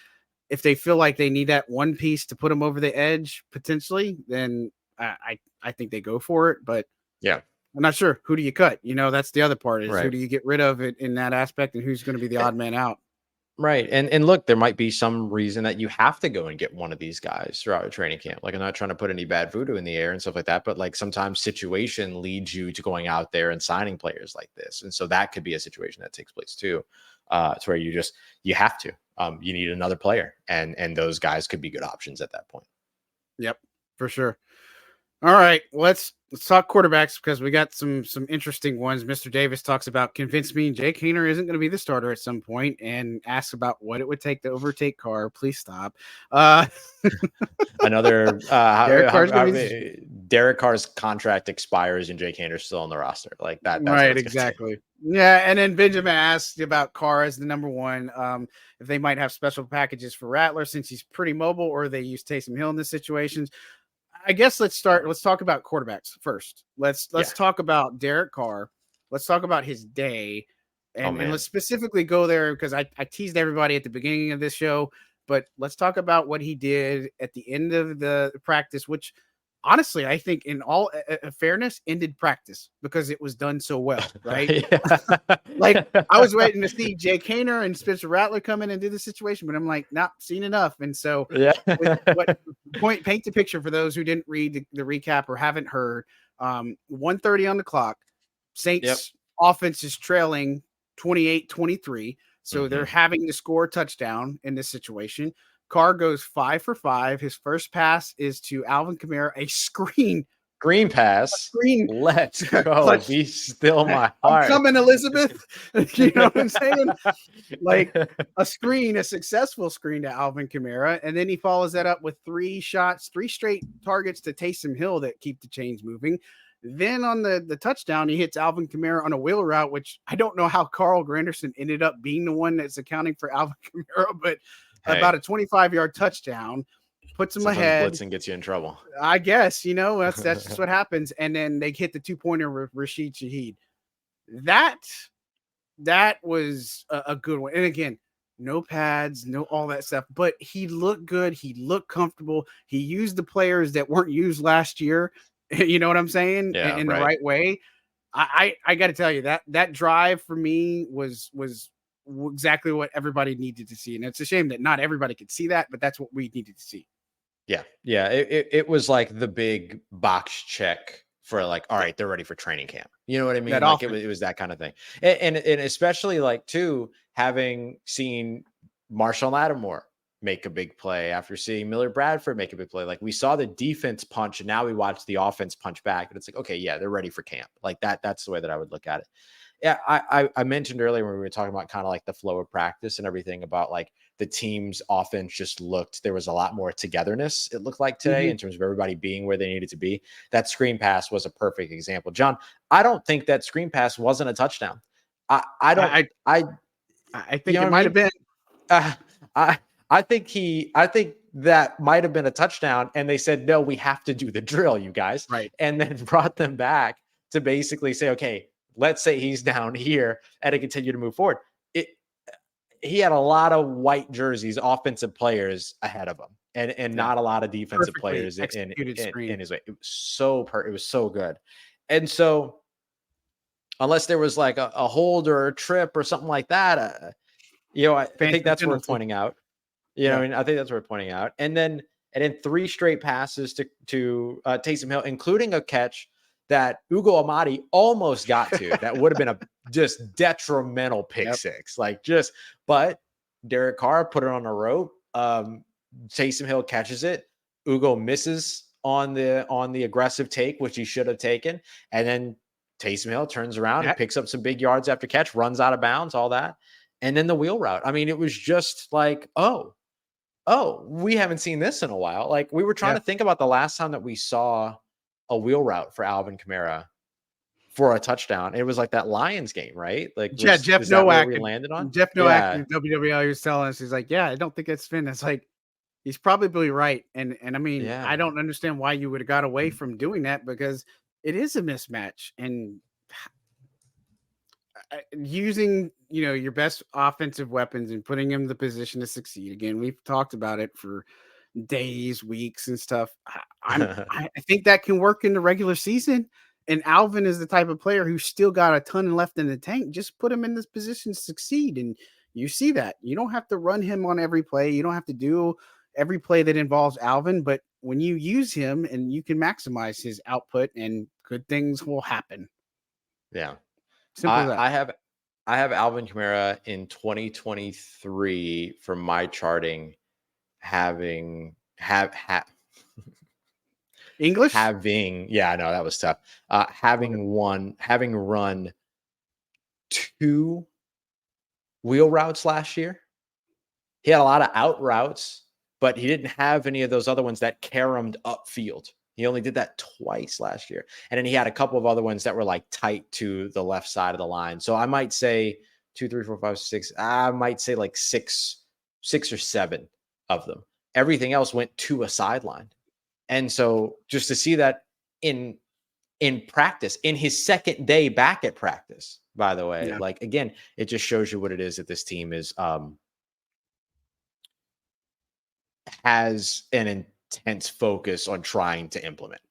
S1: if they feel like they need that one piece to put them over the edge potentially, then I think they go for it. But
S2: yeah,
S1: I'm not sure. Who do you cut? That's the other part is
S2: right.
S1: Who do you get rid of it in that aspect, and who's going to be the odd man out?
S2: Right. And look, there might be some reason that you have to go and get one of these guys throughout a training camp. Like, I'm not trying to put any bad voodoo in the air and stuff like that, but like sometimes situation leads you to going out there and signing players like this. And so that could be a situation that takes place too. It's where you have to, you need another player, and those guys could be good options at that point.
S1: Yep, for sure. All right, let's talk quarterbacks because we got some interesting ones. Mr. Davis talks about convince me Jake Haener isn't going to be the starter at some point, and asks about what it would take to overtake Carr. Please stop.
S2: Another Derek Carr's contract expires and Jake Haener's still on the roster. Like that. That's
S1: right, exactly. Yeah, and then Benjamin asked about Carr as the number one. If they might have special packages for Rattler since he's pretty mobile, or they use Taysom Hill in this situations. I guess let's talk about quarterbacks first. Let's talk about Derek Carr. Let's talk about his day. And let's specifically go there because I teased everybody at the beginning of this show, but let's talk about what he did at the end of the practice, which honestly, I think in all fairness ended practice because it was done so well, right? Like I was waiting to see Jake Haener and Spencer Rattler come in and do the situation, but I'm like, not seen enough. And so paint the picture for those who didn't read the recap or haven't heard. 1:30 on the clock. Saints offense is trailing 28-23. So they're having to score a touchdown in this situation. Carr goes 5 for 5. His first pass is to Alvin Kamara, a
S2: green pass. Let's go. Be still my heart.
S1: I'm coming, Elizabeth. You know what I'm saying? Like a successful screen to Alvin Kamara. And then he follows that up with 3 straight targets to Taysom Hill that keep the chains moving. Then on the touchdown, he hits Alvin Kamara on a wheel route, which I don't know how Carl Granderson ended up being the one that's accounting for Alvin Kamara, but about a 25-yard touchdown puts him ahead.
S2: Blitzing gets you in trouble.
S1: I guess, that's just what happens. And then they hit the 2-pointer with Rashid Shaheed. That was a good one. And again, no pads, no all that stuff, but he looked good. He looked comfortable. He used the players that weren't used last year. You know what I'm saying? In the right way. I got to tell you that drive for me was exactly what everybody needed to see. And it's a shame that not everybody could see that, but that's what we needed to see.
S2: Yeah. It was like the big box check for like, all right, they're ready for training camp. You know what I mean? Like it was that kind of thing. And especially like too, having seen Marshall Lattimore make a big play after seeing Miller Bradford make a big play. Like we saw the defense punch and now we watch the offense punch back, and it's like, okay, yeah, they're ready for camp. Like that's the way that I would look at it. Yeah, I mentioned earlier when we were talking about kind of like the flow of practice and everything about like the team's offense just there was a lot more togetherness, it looked like today in terms of everybody being where they needed to be. That screen pass was a perfect example. John, I don't think that screen pass wasn't a touchdown. I
S1: think it might have been.
S2: I think that might have been a touchdown. And they said, no, we have to do the drill, you guys.
S1: Right.
S2: And then brought them back to basically say, okay, let's say he's down here and to continue to move forward. He had a lot of white jerseys, offensive players ahead of him, and not a lot of defensive players in his way. It was so good. And so unless there was like a hold or a trip or something like that, I think that's worth pointing out. I think that's worth pointing out. And then 3 straight passes to Taysom Hill, including a catch that Ugo Amadi almost got to. That would have been a just detrimental pick six. But Derek Carr put it on a rope. Taysom Hill catches it. Ugo misses on the aggressive take, which he should have taken. And then Taysom Hill turns around and picks up some big yards after catch, runs out of bounds, all that. And then the wheel route. I mean, it was just like, oh, we haven't seen this in a while. Like we were trying to think about the last time that we saw a wheel route for Alvin Kamara for a touchdown. It was like that Lions game, right? Like,
S1: Yeah, Jeff
S2: is that where
S1: Nowak.
S2: we landed on?
S1: Jeff Nowak
S2: Yeah.
S1: in WWL, he was telling us, he's like, yeah, I don't think it's Finn. It's like, he's probably right. And I mean, I
S2: Yeah.
S1: don't understand why you would have got away from doing that, because it is a mismatch. And using, your best offensive weapons and putting him in the position to succeed. Again, we've talked about it for days, weeks, and stuff. I think that can work in the regular season. And Alvin is the type of player who's still got a ton left in the tank. Just put him in this position to succeed. And you see that. You don't have to run him on every play. You don't have to do every play that involves Alvin. But when you use him and you can maximize his output, and good things will happen.
S2: Yeah.
S1: Simple as that.
S2: I have Alvin Kamara in 2023 from my charting having
S1: English?
S2: yeah, no, that was tough. Having run 2 wheel routes last year. He had a lot of out routes, but he didn't have any of those other ones that caromed upfield. He only did that twice last year. And then he had a couple of other ones that were like tight to the left side of the line. So I might say 2, 3, 4, 5, 6. I might say like six or 7 of them. Everything else went to a sideline. And so just to see that in practice, in his second day back at practice, by the way, like, again, it just shows you what it is that this team is, has an intense focus on trying to implement.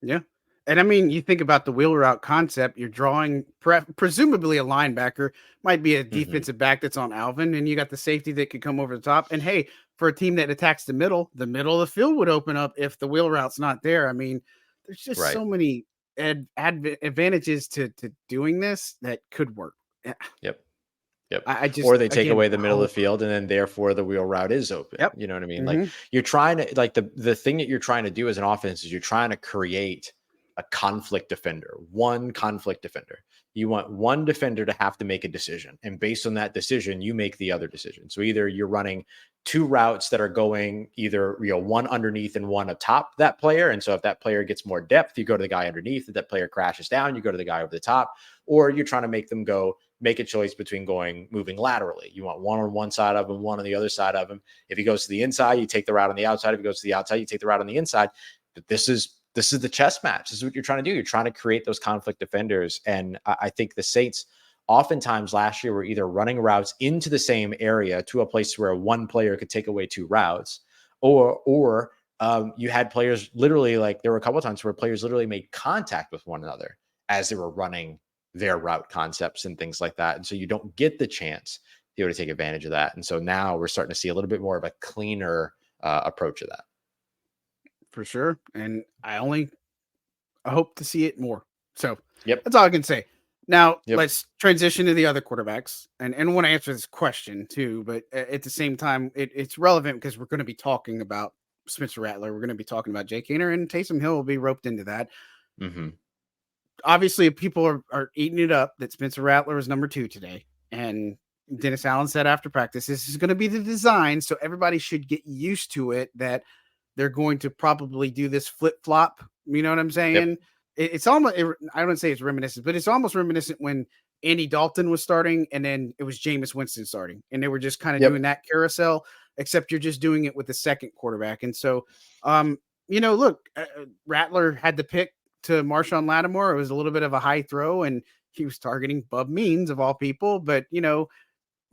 S1: Yeah. And I mean, you think about the wheel route concept, you're drawing presumably a linebacker, might be a defensive back that's on Alvin, and you got the safety that could come over the top. And hey, for a team that attacks the middle of the field would open up if the wheel route's not there. I mean, there's just so many advantages to doing this that could work.
S2: Yep. Yep.
S1: I just,
S2: or they take
S1: again,
S2: away the middle of the field, and then therefore the wheel route is open.
S1: Yep.
S2: You know what I mean? Like, you're trying to, like, the thing that you're trying to do as an offense is you're trying to create a conflict defender, one conflict defender. You want one defender to have to make a decision. And based on that decision, you make the other decision. So either you're running 2 routes that are going either, one underneath and one atop that player. And so if that player gets more depth, you go to the guy underneath. If that player crashes down, you go to the guy over the top. Or you're trying to make a choice between moving laterally. You want one on one side of him, one on the other side of him. If he goes to the inside, you take the route on the outside. If he goes to the outside, you take the route on the inside. But this is the chess match. This is what you're trying to do. You're trying to create those conflict defenders. And I think the Saints oftentimes last year were either running routes into the same area to a place where one player could take away 2 routes, or you had players literally, like, there were a couple of times where players literally made contact with one another as they were running their route concepts and things like that. And so you don't get the chance to be able to take advantage of that. And so now we're starting to see a little bit more of a cleaner approach to that.
S1: For sure. And I hope to see it more. So
S2: Yep.
S1: that's all I can say. Now let's transition to the other quarterbacks, and I want to answer this question too, but at the same time, it's relevant because we're going to be talking about Spencer Rattler. We're going to be talking about Jake Haener, and Taysom Hill will be roped into that. Obviously, people are eating it up that Spencer Rattler is number 2 today. And Dennis Allen said after practice, this is going to be the design. So everybody should get used to it, that they're going to probably do this flip-flop. You know what I'm saying?
S2: Yep.
S1: It's almost, I don't say it's reminiscent, but it's almost reminiscent when Andy Dalton was starting and then it was Jameis Winston starting. And they were just kind of doing that carousel, except you're just doing it with the second quarterback. And so, look, Rattler had the pick to Marshawn Lattimore. It was a little bit of a high throw, and he was targeting Bub Means of all people. But,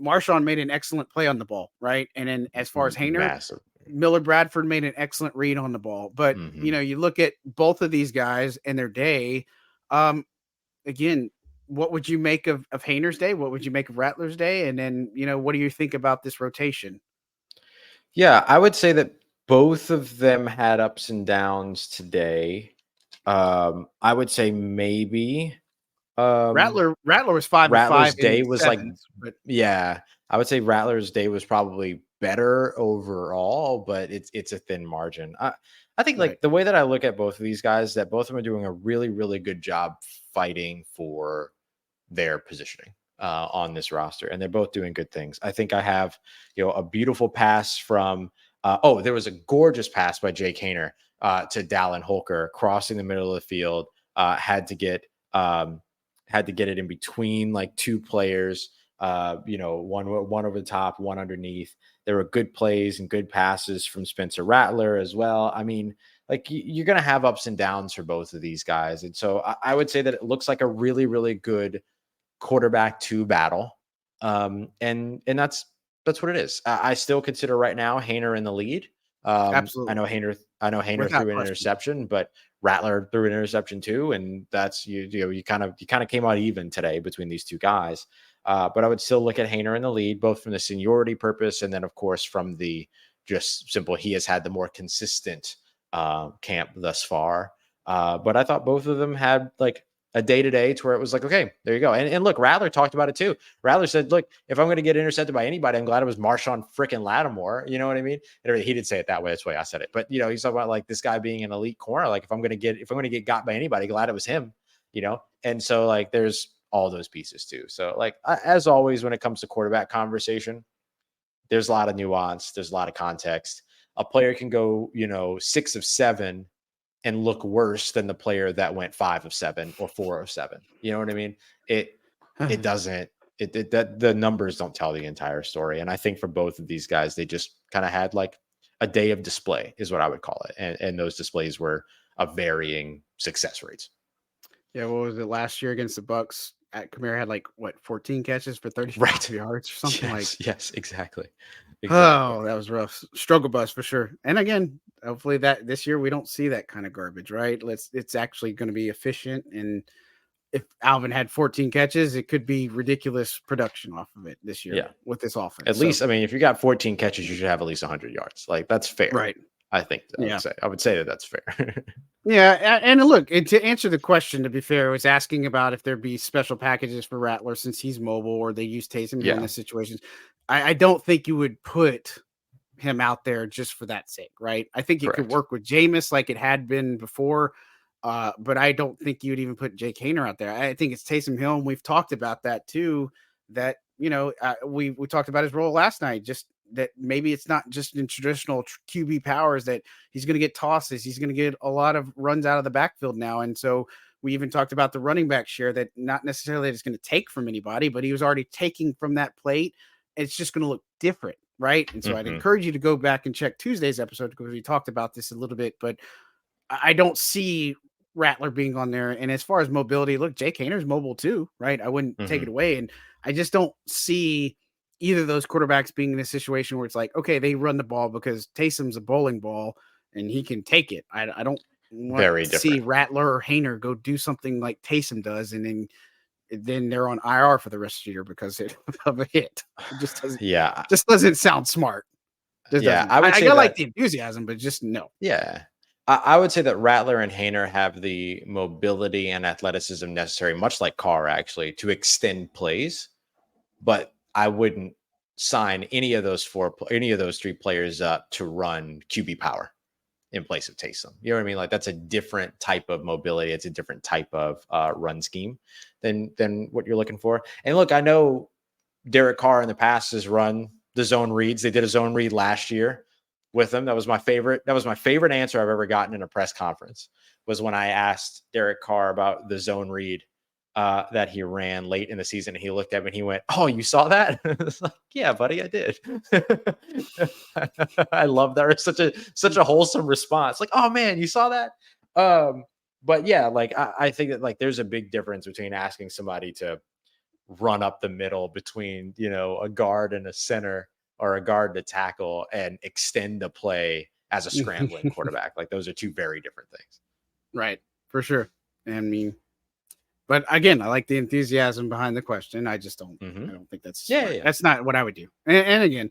S1: Marshawn made an excellent play on the ball, right? And then as far as Haener, Miller Bradford made an excellent read on the ball. But, you look at both of these guys and their day. Again, what would you make of Haener's day? What would you make of Rattler's day? And then, what do you think about this rotation?
S2: Yeah, I would say that both of them had ups and downs today. I would say maybe
S1: Rattler was 5
S2: Rattler's
S1: 5
S2: day was
S1: sevens, but
S2: I would say Rattler's day was probably better overall, but it's a thin margin. I think like the way that I look at both of these guys, that both of them are doing a really, really good job fighting for their positioning on this roster, and they're both doing good things. I think I have, a beautiful pass from there was a gorgeous pass by Jake Haener to Dallin Holker crossing the middle of the field. Had to get Had to get it in between like two players, one over the top, one underneath. There were good plays and good passes from Spencer Rattler as well. I mean, like you're going to have ups and downs for both of these guys. And so I would say that it looks like a really, really good quarterback two battle. And that's what it is. I still consider right now Haener in the lead.
S1: Absolutely.
S2: I know Haener
S1: Without
S2: threw an
S1: question.
S2: interception, but Rattler threw an interception too. And that's, you kind of came out even today between these two guys. But I would still look at Haener in the lead, both from the seniority purpose. And then of course, from the just simple, he has had the more consistent camp thus far. But I thought both of them had like a day-to-day to where it was like, okay, there you go. And look, Rattler talked about it too. Rattler said, look, if I'm going to get intercepted by anybody, I'm glad it was Marshawn freaking Lattimore. You know what I mean? And he didn't say it that way. That's the way I said it. But, he's talking about like this guy being an elite corner. Like if I'm going to get got by anybody, glad it was him, And so like, there's all those pieces too. So like, as always, when it comes to quarterback conversation, there's a lot of nuance. There's a lot of context. A player can go, 6 of 7 and look worse than the player that went 5 of 7 or 4 of 7. You know what I mean? It doesn't, that the numbers don't tell the entire story. And I think for both of these guys, they just kind of had like a day of display is what I would call it. And those displays were of varying success rates.
S1: Yeah. What was it last year against the Bucks? Kamara had 14 catches for 35 yards or something
S2: Yes, exactly.
S1: Oh, that was rough. Struggle bus for sure. And again, hopefully that this year we don't see that kind of garbage, right? It's actually going to be efficient. And if Alvin had 14 catches, it could be ridiculous production off of it this year with this offense.
S2: At least, I mean, if you got 14 catches, you should have at least 100 yards. Like that's fair.
S1: Right.
S2: I think I would say that that's fair.
S1: Yeah. And look, to answer the question, to be fair, I was asking about if there'd be special packages for Rattler since he's mobile or they use Taysom Hill in this situation. I don't think you would put him out there just for that sake, right? I think it could work with Jameis like it had been before, but I don't think you would even put Jake Haener out there. I think it's Taysom Hill, and we've talked about that too. That we talked about his role last night. Just that maybe it's not just in traditional QB powers that he's going to get tosses. He's going to get a lot of runs out of the backfield now, and so we even talked about the running back share that not necessarily is going to take from anybody, but he was already taking from that plate. It's just going to look different, right? And so I'd encourage you to go back and check Tuesday's episode because we talked about this a little bit, but I don't see Rattler being on there. And as far as mobility, look, Jake Haener's mobile too, right? I wouldn't take it away. And I just don't see either of those quarterbacks being in a situation where it's like, okay, they run the ball because Taysom's a bowling ball and he can take it. I don't want to see Rattler or Haener go do something like Taysom does and then they're on IR for the rest of the year because of a hit. It just doesn't. Just doesn't sound smart.
S2: I would say
S1: I like the enthusiasm, but just no.
S2: Yeah, I would say that Rattler and Haener have the mobility and athleticism necessary, much like Carr actually, to extend plays. But I wouldn't sign any of those three players up to run QB power in place of Taysom. You know what I mean? Like that's a different type of mobility. It's a different type of run scheme than what you're looking for. And look, I know Derek Carr in the past has run the zone reads. They did a zone read last year with him. That was my favorite. That was my favorite answer I've ever gotten in a press conference was when I asked Derek Carr about the zone read that he ran late in the season. And he looked at me and he went, "Oh, you saw that?" It's like, "Yeah, buddy, I did." I love that. It's such a wholesome response. Like, "Oh man, you saw that?" But yeah, like I think that like there's a big difference between asking somebody to run up the middle between, a guard and a center or a guard to tackle and extend the play as a scrambling quarterback. Like those are two very different things.
S1: Right. For sure. I mean, but again, I like the enthusiasm behind the question. I just don't, I don't think that's, that's not what I would do. And again,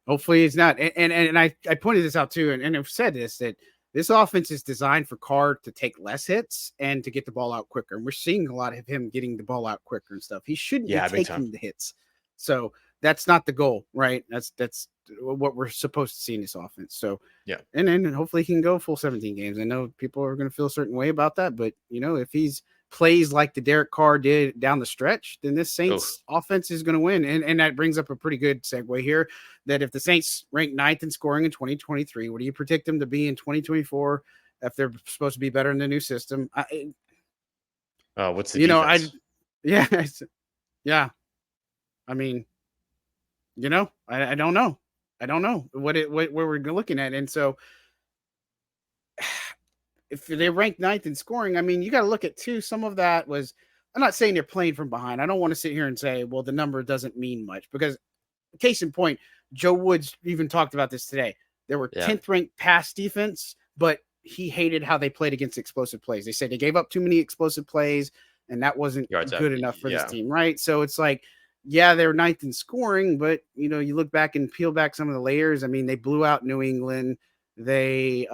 S1: hopefully it's not. And I pointed this out too. And I've said this, that this offense is designed for Carr to take less hits and to get the ball out quicker. And we're seeing a lot of him getting the ball out quicker and stuff. He shouldn't be taking the hits. So that's not the goal, right? That's what we're supposed to see in this offense. So, and then hopefully he can go full 17 games. I know people are going to feel a certain way about that, but if he's plays like the Derek Carr did down the stretch, then this Saints offense is going to win. And that brings up a pretty good segue here that if the Saints rank 9th in scoring in 2023, what do you predict them to be in 2024 if they're supposed to be better in the new system?
S2: What's the
S1: You know, I
S2: defense?
S1: yeah, yeah. I mean, I don't know. I don't know what we're looking at, and so if they rank ninth in scoring, I mean, you got to look at too. Some of that was. I'm not saying they're playing from behind. I don't want to sit here and say, well, the number doesn't mean much because, case in point, Joe Woods even talked about this today. There were
S2: Yeah.
S1: 10th ranked pass defense, but he hated how they played against explosive plays. They said they gave up too many explosive plays, and that wasn't
S2: Yards up.
S1: good enough for this
S2: Yeah.
S1: team, right? So it's like, yeah, they're ninth in scoring, but you look back and peel back some of the layers. I mean, they blew out New England. They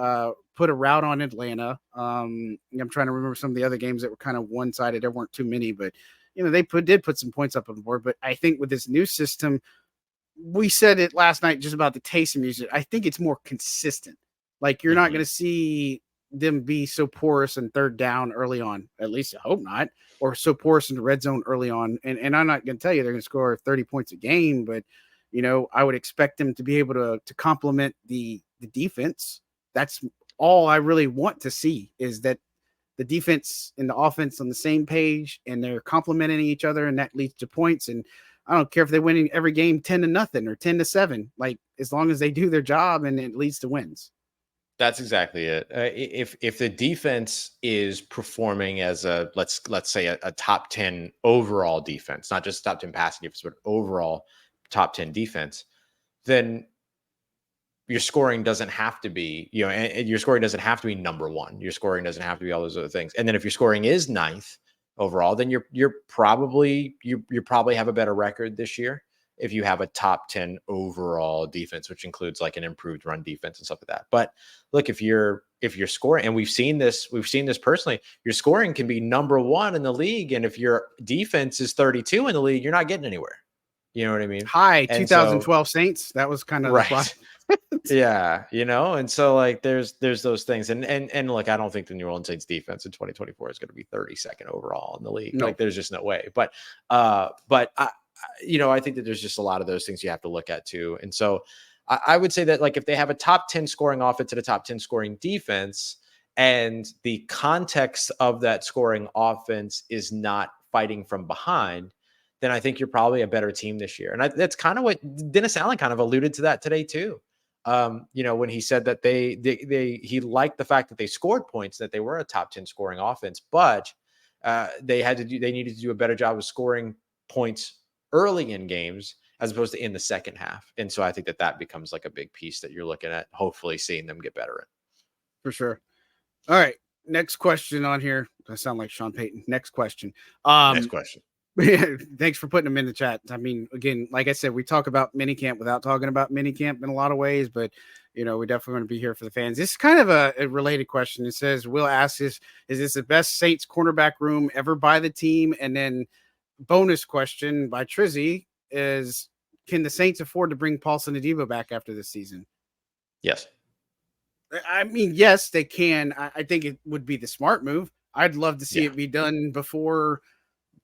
S1: put a route on Atlanta. I'm trying to remember some of the other games that were kind of one sided. There weren't too many, but they did put some points up on the board. But I think with this new system, we said it last night just about the Taysom usage. I think it's more consistent. Like you're not going to see them be so porous in third down early on. At least I hope not, or so porous in the red zone early on. And I'm not going to tell you they're going to score 30 points a game, but I would expect them to be able to complement the defense. That's all I really want to see is that the defense and the offense on the same page and they're complementing each other, and that leads to points. And I don't care if they're winning every game 10-0 or 10-7, like as long as they do their job and it leads to wins.
S2: That's exactly it. If the defense is performing as a let's say a top 10 overall defense, not just top 10 passing defense, but overall top 10 defense, then your scoring doesn't have to be, and your scoring doesn't have to be number one. Your scoring doesn't have to be all those other things. And then if your scoring is ninth overall, then you probably have a better record this year if you have a top 10 overall defense, which includes like an improved run defense and stuff like that. But look, if you're scoring, and we've seen this personally, your scoring can be number one in the league. And if your defense is 32 in the league, you're not getting anywhere. You know what I mean?
S1: Hi,
S2: And
S1: 2012 Saints. That was kind of the
S2: right. Yeah, and so like there's those things, and look, I don't think the New Orleans Saints defense in 2024 is going to be 32nd overall in the league.
S1: No.
S2: Like there's just no way. But I think that there's just a lot of those things you have to look at too. And so I would say that like if they have a top 10 scoring offense and a top 10 scoring defense, and the context of that scoring offense is not fighting from behind, then I think you're probably a better team this year. And that's kind of what Dennis Allen kind of alluded to that today too. When he said that he liked the fact that they scored points, that they were a top 10 scoring offense, but they needed to do a better job of scoring points early in games as opposed to in the second half. And so I think that becomes like a big piece that you're looking at, hopefully seeing them get better at.
S1: For sure. All right. Next question on here. I sound like Sean Payton. Next question.
S2: Next question.
S1: Thanks for putting them in the chat. I mean, again, like I said, we talk about minicamp without talking about minicamp in a lot of ways, but we definitely want to be here for the fans. This is kind of a related question. It says, Will asks is this the best Saints cornerback room ever by the team? And then bonus question by Trizzy is, can the Saints afford to bring Paulson Adebo back after this season?
S2: Yes.
S1: I mean, yes, they can. I think it would be the smart move. I'd love to see it be done before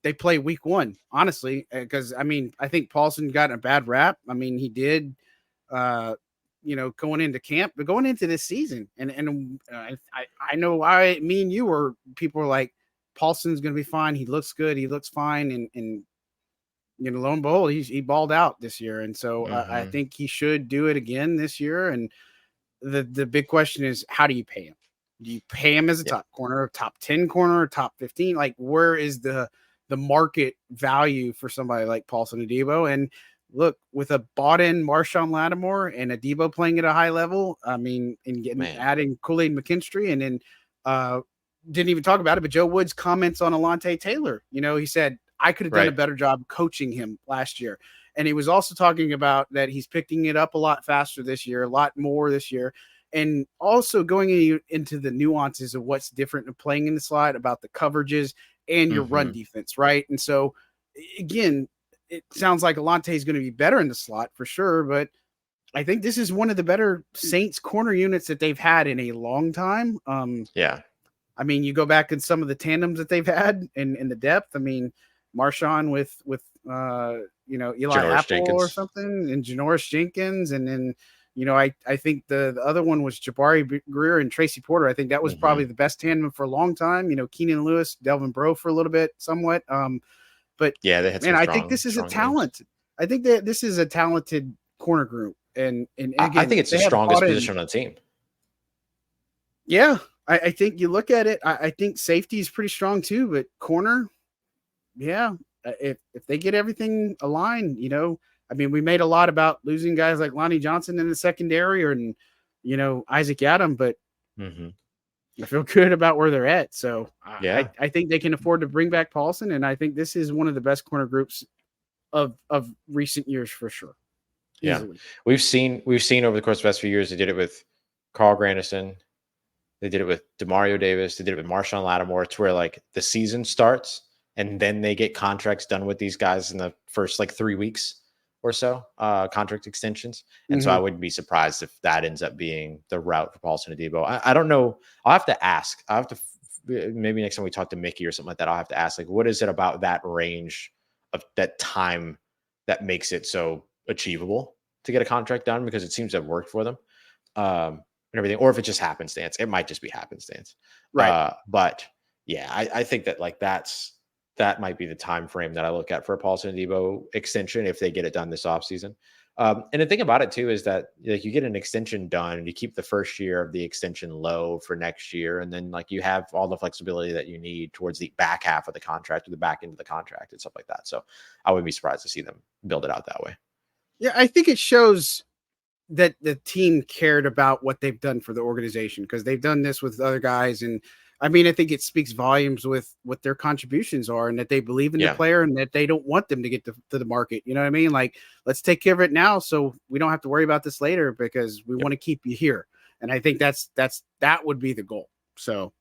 S1: they play week one, honestly, because I mean, I think Paulson got a bad rap. I mean, he did, going into camp, but going into this season, and I know me and you were people were like, Paulson's going to be fine. He looks good. He looks fine, and lo and behold, he balled out this year, and so I think he should do it again this year. And the big question is, how do you pay him? Do you pay him as a top corner, top 10 corner, top 15? Like, where is the market value for somebody like Paulson Adebo? And look, with a bought-in Marshawn Lattimore and Adebo playing at a high level, I mean, and adding Kool-Aid McKinstry, and then didn't even talk about it, but Joe Woods comments on Alontae Taylor. He said, I could have done a better job coaching him last year. And he was also talking about that he's picking it up a lot faster this year, a lot more this year. And also going into the nuances of what's different in playing in the slot, about the coverages and your run defense, right? And so, again, it sounds like Alontae is going to be better in the slot for sure, but I think this is one of the better Saints corner units that they've had in a long time. I mean, you go back in some of the tandems that they've had in the depth. I mean, Marshawn with Eli
S2: Janoris
S1: Apple
S2: Jenkins.
S1: or something, and Janoris Jenkins, and then I think the other one was Jabari Greer and Tracy Porter. I think that was probably the best tandem for a long time. Keenan Lewis, Delvin Breaux for a little bit, somewhat. But
S2: yeah, they had some
S1: man, I think
S2: strong,
S1: this is a
S2: strong games.
S1: talent. I think that this is a talented corner group, and
S2: I
S1: again,
S2: think it's the
S1: they have
S2: strongest
S1: brought in.
S2: position on the team.
S1: Yeah, I think you look at it. I think safety is pretty strong too, but corner, yeah, if they get everything aligned, I mean, we made a lot about losing guys like Lonnie Johnson in the secondary, and Isaac Adam, but I feel good about where they're at. So
S2: Yeah.
S1: I think they can afford to bring back Paulson, and I think this is one of the best corner groups of recent years for sure. Easily.
S2: Yeah, we've seen over the course of the past few years. They did it with Carl Granderson. They did it with Demario Davis. They did it with Marshawn Lattimore. It's where like the season starts and then they get contracts done with these guys in the first like 3 weeks or so, contract extensions. And so I wouldn't be surprised if that ends up being the route for Paulson Adebo. I don't know. I'll have to ask. I'll have to maybe next time we talk to Mickey or something like that, I'll have to ask like, what is it about that range of that time that makes it so achievable to get a contract done, because it seems to have worked for them. And everything, or if it just happenstance, it might just be happenstance.
S1: Right.
S2: But yeah, I think that like that might be the time frame that I look at for a Paulson Adebo extension if they get it done this offseason. And the thing about it too is that like you get an extension done and you keep the first year of the extension low for next year, and then like you have all the flexibility that you need towards the back half of the contract or the back end of the contract and stuff like that. So I wouldn't be surprised to see them build it out that way.
S1: Yeah, I think it shows that the team cared about what they've done for the organization, because they've done this with other guys. And I mean, I think it speaks volumes with what their contributions are, and that they believe in the player and that they don't want them to get to the market. You know what I mean? Like, let's take care of it now so we don't have to worry about this later, because we want to keep you here. And I think that would be the goal. So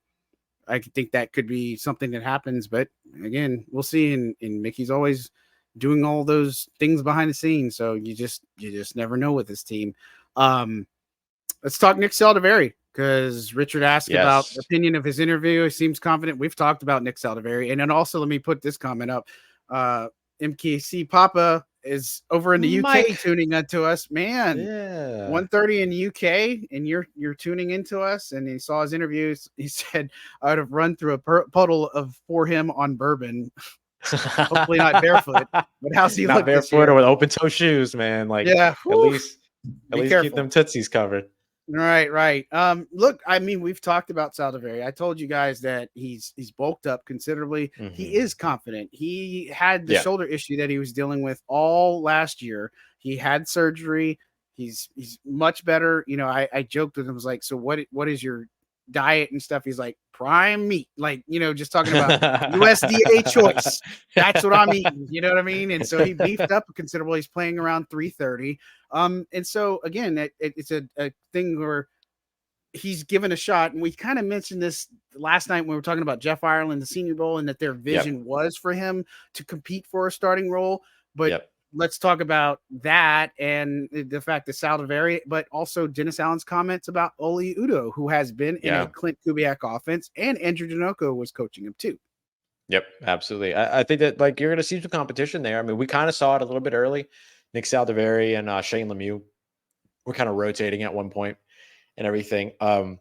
S1: I think that could be something that happens, but again, we'll see. And Mickey's always doing all those things behind the scenes. So you just never know with this team. Let's talk Nick Saldiveri, because Richard asked about the opinion of his interview. He seems confident. We've talked about Nick Saldiveri. And then also, let me put this comment up. MKC Papa is over in the UK tuning into us, man.
S2: Yeah.
S1: 1:30 in the UK, and you're tuning into us. And he saw his interviews. He said, I would have run through a puddle for him on bourbon. Hopefully not barefoot, but how's he
S2: not
S1: look
S2: barefoot or with open toe shoes, man? Like, yeah, at least keep them tootsies covered.
S1: Right. Look, I mean, we've talked about Saldiveri. I told you guys that he's bulked up considerably. He is confident. He had the shoulder issue that he was dealing with all last year. He had surgery. He's much better. I joked with him, was like, so what is your diet and stuff? He's like, prime meat, like, just talking about USDA choice. That's what I'm eating. You know what I mean? And so he beefed up considerably. He's playing around 330. And so again, it's a thing where he's given a shot. And we kind of mentioned this last night when we were talking about Jeff Ireland, the Senior Bowl, and that their vision was for him to compete for a starting role. But let's talk about that and the fact that Saldiveri, but also Dennis Allen's comments about Oli Udoh, who has been in a Clint Kubiak offense, and Andrew Janocko was coaching him too.
S2: Yep, absolutely. I think that like you're going to see some competition there. I mean, we kind of saw it a little bit early. Nick Saldiveri and Shane Lemieux were kind of rotating at one point and everything. And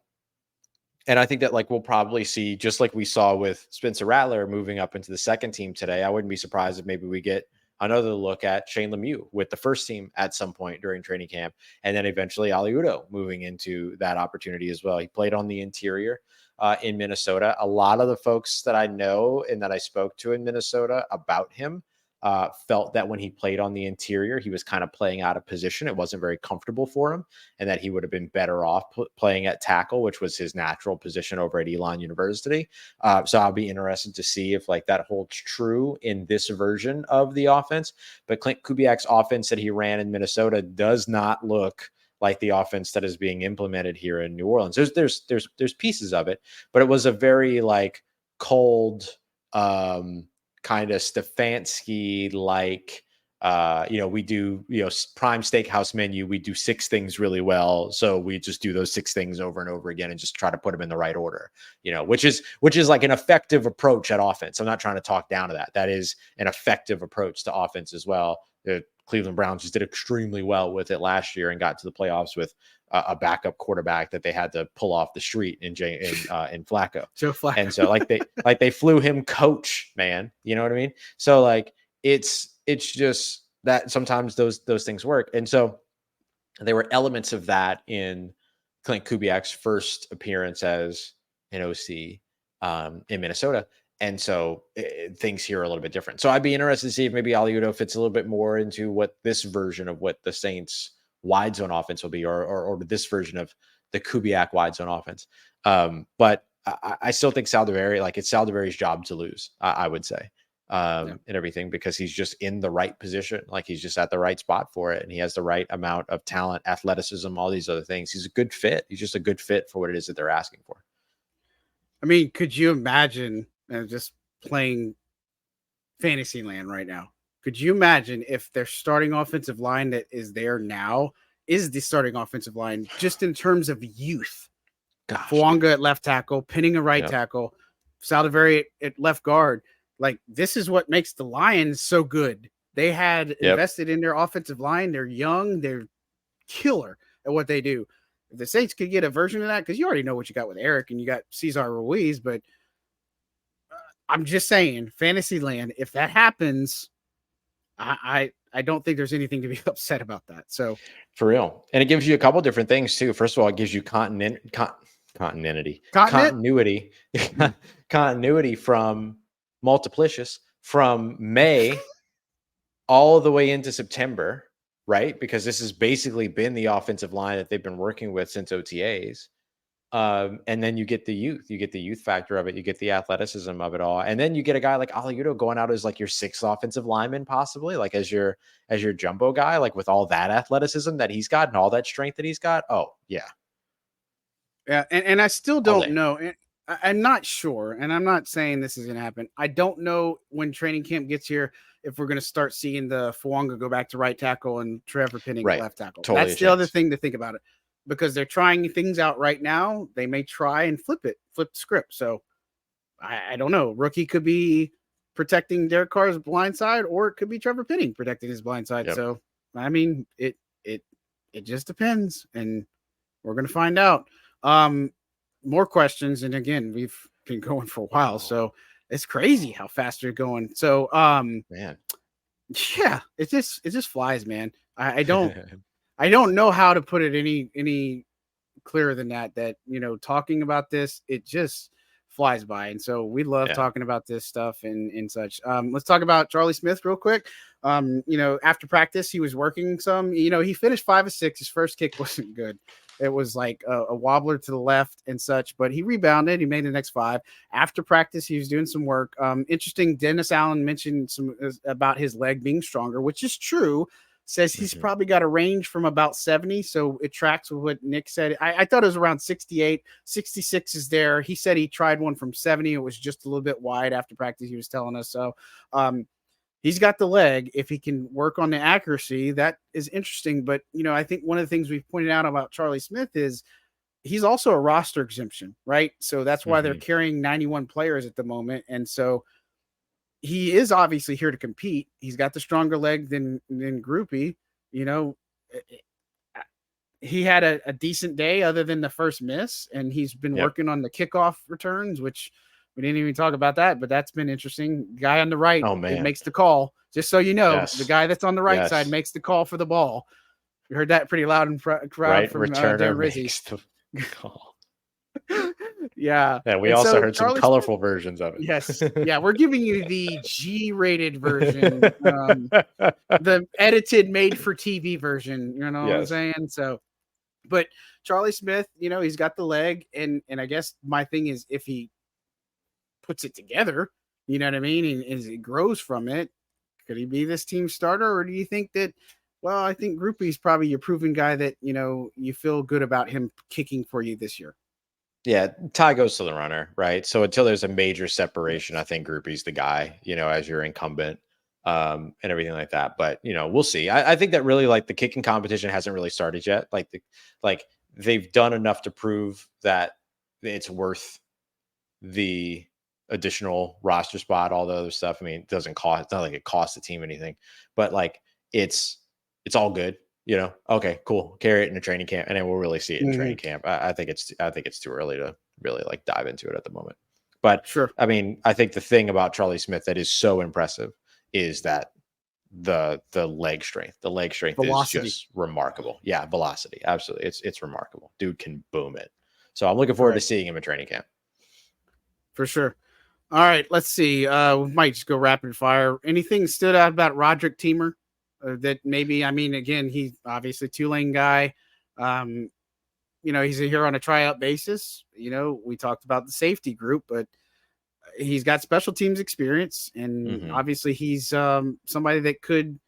S2: I think that like we'll probably see, just like we saw with Spencer Rattler moving up into the second team today. I wouldn't be surprised if maybe we get another look at Shane Lemieux with the first team at some point during training camp, and then eventually Oli Udoh moving into that opportunity as well. He played on the interior in Minnesota. A lot of the folks that I know and that I spoke to in Minnesota about him felt that when he played on the interior, he was kind of playing out of position. It wasn't very comfortable for him, and that he would have been better off playing at tackle, which was his natural position over at Elon University. So I'll be interested to see if like that holds true in this version of the offense. But Clint Kubiak's offense that he ran in Minnesota does not look like the offense that is being implemented here in New Orleans. There's pieces of it, but it was a very like cold, kind of Stefanski like, we do, prime steakhouse menu. We do 6 things really well. So we just do those 6 things over and over again and just try to put them in the right order, which is like an effective approach at offense. I'm not trying to talk down to that. That is an effective approach to offense as well. Cleveland Browns just did extremely well with it last year and got to the playoffs with a backup quarterback that they had to pull off the street in Flacco.
S1: Joe Flacco.
S2: And so they flew him coach, man. You know what I mean? So like it's just that sometimes those things work. And so there were elements of that in Clint Kubiak's first appearance as an OC in Minnesota. And so things here are a little bit different. So I'd be interested to see if maybe Aliudo fits a little bit more into what this version of what the Saints wide zone offense will be, or this version of the Kubiak wide zone offense. But I still think Saldiveri, like it's Saldiveri's job to lose, I would say, and everything, because he's just in the right position. Like he's just at the right spot for it. And he has the right amount of talent, athleticism, all these other things. He's a good fit. He's just a good fit for what it is that they're asking for.
S1: I mean, could you imagine just playing Fantasyland right now? Could you imagine if their starting offensive line that is there now is the starting offensive line just in terms of youth? Fuanga at left tackle, Pinning a right tackle, Saldiveri at left guard. Like, this is what makes the Lions so good. They had invested in their offensive line. They're young. They're killer at what they do. If the Saints could get a version of that, because you already know what you got with Eric and you got Cesar Ruiz, but I'm just saying, Fantasyland, if that happens, I don't think there's anything to be upset about that. So
S2: for real. And it gives you a couple different things too. First of all, it gives you continuity from Multiplicious from May all the way into September, right? Because this has basically been the offensive line that they've been working with since OTAs. And then you get the youth factor of it. You get the athleticism of it all. And then you get a guy like Aliudo going out as like your sixth offensive lineman, possibly like as your jumbo guy, like with all that athleticism that he's got and all that strength that he's got. Oh yeah.
S1: Yeah. And I still don't know. I'm not sure. And I'm not saying this is going to happen. I don't know when training camp gets here, if we're going to start seeing the Fuanga go back to right tackle and Trevor Pinning left tackle. Totally. That's the other thing to think about it. Because they're trying things out right now. They may try and flip the script. So I don't know. Rookie could be protecting Derek Carr's blind side, or it could be Trevor Pinning protecting his blind side. Yep. So, I mean, it just depends, and we're going to find out. More questions. And again, we've been going for a while, so it's crazy how fast they're going. So,
S2: man,
S1: yeah, it just flies, man. I don't. I don't know how to put it any clearer than that, you know, talking about this, it just flies by. And so we love talking about this stuff and such. Let's talk about Charlie Smith real quick. You know, after practice, he was working some, you know, he finished 5 of 6. His first kick wasn't good. It was like a wobbler to the left and such, but he rebounded. He made the next 5. After practice, he was doing some work. Interesting. Dennis Allen mentioned some about his leg being stronger, which is true. Says he's probably got a range from about 70. So it tracks with what Nick said. I thought it was around 68. 66 is there. He said he tried one from 70. It was just a little bit wide after practice, he was telling us. So he's got the leg. If he can work on the accuracy, that is interesting. But, you know, I think one of the things we've pointed out about Charlie Smith is he's also a roster exemption, right? So that's why they're carrying 91 players at the moment. And so he is obviously here to compete. He's got the stronger leg than Groupie. You know, he had a decent day other than the first miss, and he's been working on the kickoff returns, which we didn't even talk about that, but that's been interesting. Guy on the right makes the call. Just so you know, the guy that's on the right side makes the call for the ball. You heard that pretty loud in crowd from Darren Rizzi.
S2: Call.
S1: Yeah.
S2: We also heard some colorful versions of it.
S1: Yes. Yeah. We're giving you the G-rated version, the edited, made for TV version. You know what I'm saying? So, but Charlie Smith, you know, he's got the leg, and I guess my thing is if he puts it together, you know what I mean, and as it grows from it, could he be this team starter, or do you think that? Well, I think Groupie's probably your proven guy that, you know, you feel good about him kicking for you this year.
S2: Yeah, tie goes to the runner, right? So until there's a major separation, I think Groupie's the guy, you know, as your incumbent, and everything like that. But, you know, we'll see. I think that really, like, the kicking competition hasn't really started yet. Like they've done enough to prove that it's worth the additional roster spot, all the other stuff. I mean, it doesn't cost. It's not like it costs the team anything, but like it's all good. Okay, cool. Carry it in a training camp, and then we'll really see it in training camp. I think it's too early to really like dive into it at the moment. But
S1: Sure.
S2: I mean, I think the thing about Charlie Smith that is so impressive is that the leg strength. The leg strength
S1: Velocity.
S2: is just remarkable. Yeah, velocity. Absolutely. It's remarkable. Dude can boom it. So I'm looking forward to seeing him in training camp.
S1: For sure. All right, let's see. We might just go rapid fire. Anything stood out about Roderick Teamer that maybe? I mean, again, he's obviously Tulane guy. He's here on a tryout basis. We talked about the safety group, but he's got special teams experience, and obviously he's somebody that could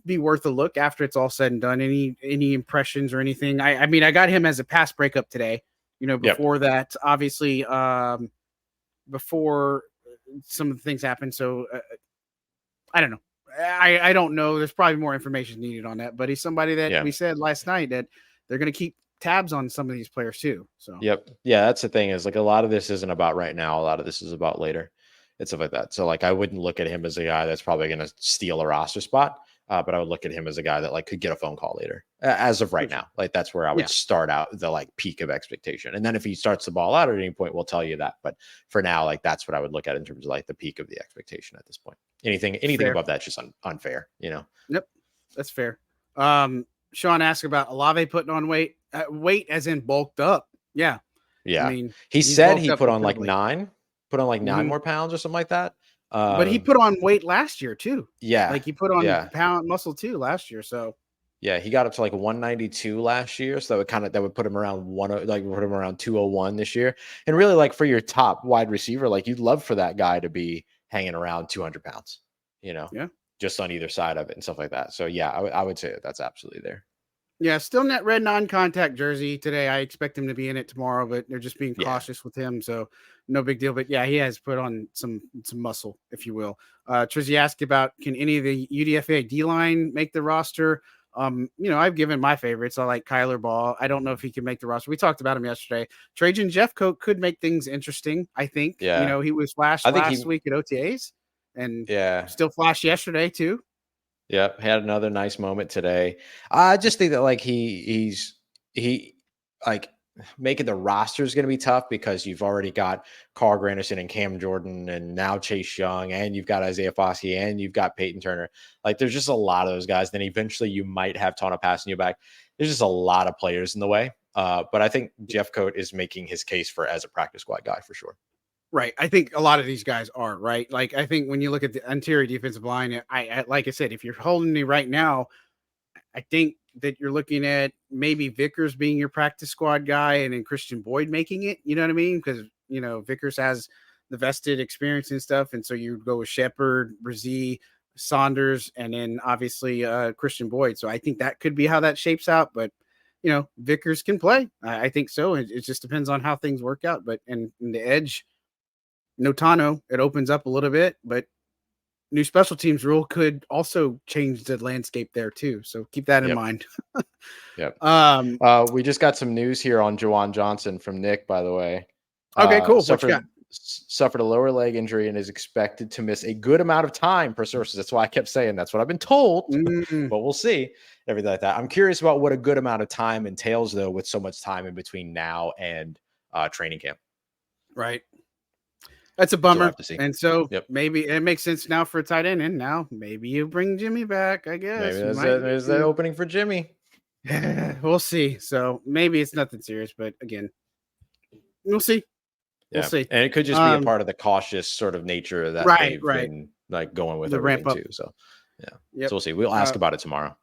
S1: be worth a look after it's all said and done. Any impressions or anything? I mean, I got him as a pass breakup today. Before that, obviously. Before some of the things happen. So I don't know. I don't know. There's probably more information needed on that, but he's somebody that we said last night that they're going to keep tabs on some of these players too. So,
S2: yeah, that's the thing is like a lot of this isn't about right now. A lot of this is about later and stuff like that. So like, I wouldn't look at him as a guy that's probably going to steal a roster spot. But I would look at him as a guy that like could get a phone call later as of right now. Like that's where I would start out the like peak of expectation. And then if he starts the ball out at any point, we'll tell you that. But for now, like that's what I would look at in terms of like the peak of the expectation at this point. Anything fair. Above that's just unfair,
S1: Yep. That's fair. Sean asked about Olave putting on weight as in bulked up. Yeah.
S2: Yeah. I mean, he said he put on like 9 more pounds or something like that.
S1: But he put on weight last year too.
S2: Yeah.
S1: Like he put on pound muscle too last year. So
S2: yeah, he got up to like 192 last year. So that would put him around 201 this year. And really like for your top wide receiver, like you'd love for that guy to be hanging around 200 pounds, just on either side of it and stuff like that. So yeah, I would say that's absolutely there.
S1: Yeah, still net red non-contact jersey today. I expect him to be in it tomorrow, but they're just being cautious with him, so no big deal. But yeah, he has put on some muscle, if you will. Trizzy asked about can any of the UDFA D-line make the roster? I've given my favorites. I like Kyler Ball. I don't know if he can make the roster. We talked about him yesterday. Trajan Jeffcoat could make things interesting, I think.
S2: Yeah.
S1: He was flashed last week at OTAs and still flashed yesterday too.
S2: Yep, had another nice moment today. I just think that like he's like making the roster is going to be tough because you've already got Carl Granderson and Cam Jordan and now Chase Young and you've got Isaiah Foskey and you've got Peyton Turner. Like there's just a lot of those guys. Then eventually you might have Tana passing you back. There's just a lot of players in the way. But I think Jeffcoat is making his case as a practice squad guy for sure.
S1: Right. I think a lot of these guys are right. Like, I think when you look at the interior defensive line, I like I said, if you're holding me right now, I think that you're looking at maybe Vickers being your practice squad guy and then Christian Boyd making it. You know what I mean? Because, Vickers has the vested experience and stuff. And so you go with Shepard, Brzee, Saunders, and then obviously Christian Boyd. So I think that could be how that shapes out. But, Vickers can play. I think so. It just depends on how things work out. But in the edge, no Tano, it opens up a little bit, but new special teams rule could also change the landscape there too. So keep that in mind.
S2: Yep. We just got some news here on Juwan Johnson from Nick, by the way.
S1: Okay, cool. What you got?
S2: Suffered a lower leg injury and is expected to miss a good amount of time per sources. That's why I kept saying that's what I've been told, but we'll see. Everything like that. I'm curious about what a good amount of time entails, though, with so much time in between now and training camp.
S1: Right. That's a bummer. And so maybe it makes sense now for a tight end. And now maybe you bring Jimmy back, I guess.
S2: Maybe there's that opening for Jimmy.
S1: We'll see. So maybe it's nothing serious, but again, we'll see. We'll see.
S2: And it could just be a part of the cautious sort of nature that they've been like going with the ramp up too. So so we'll see. We'll ask about it tomorrow.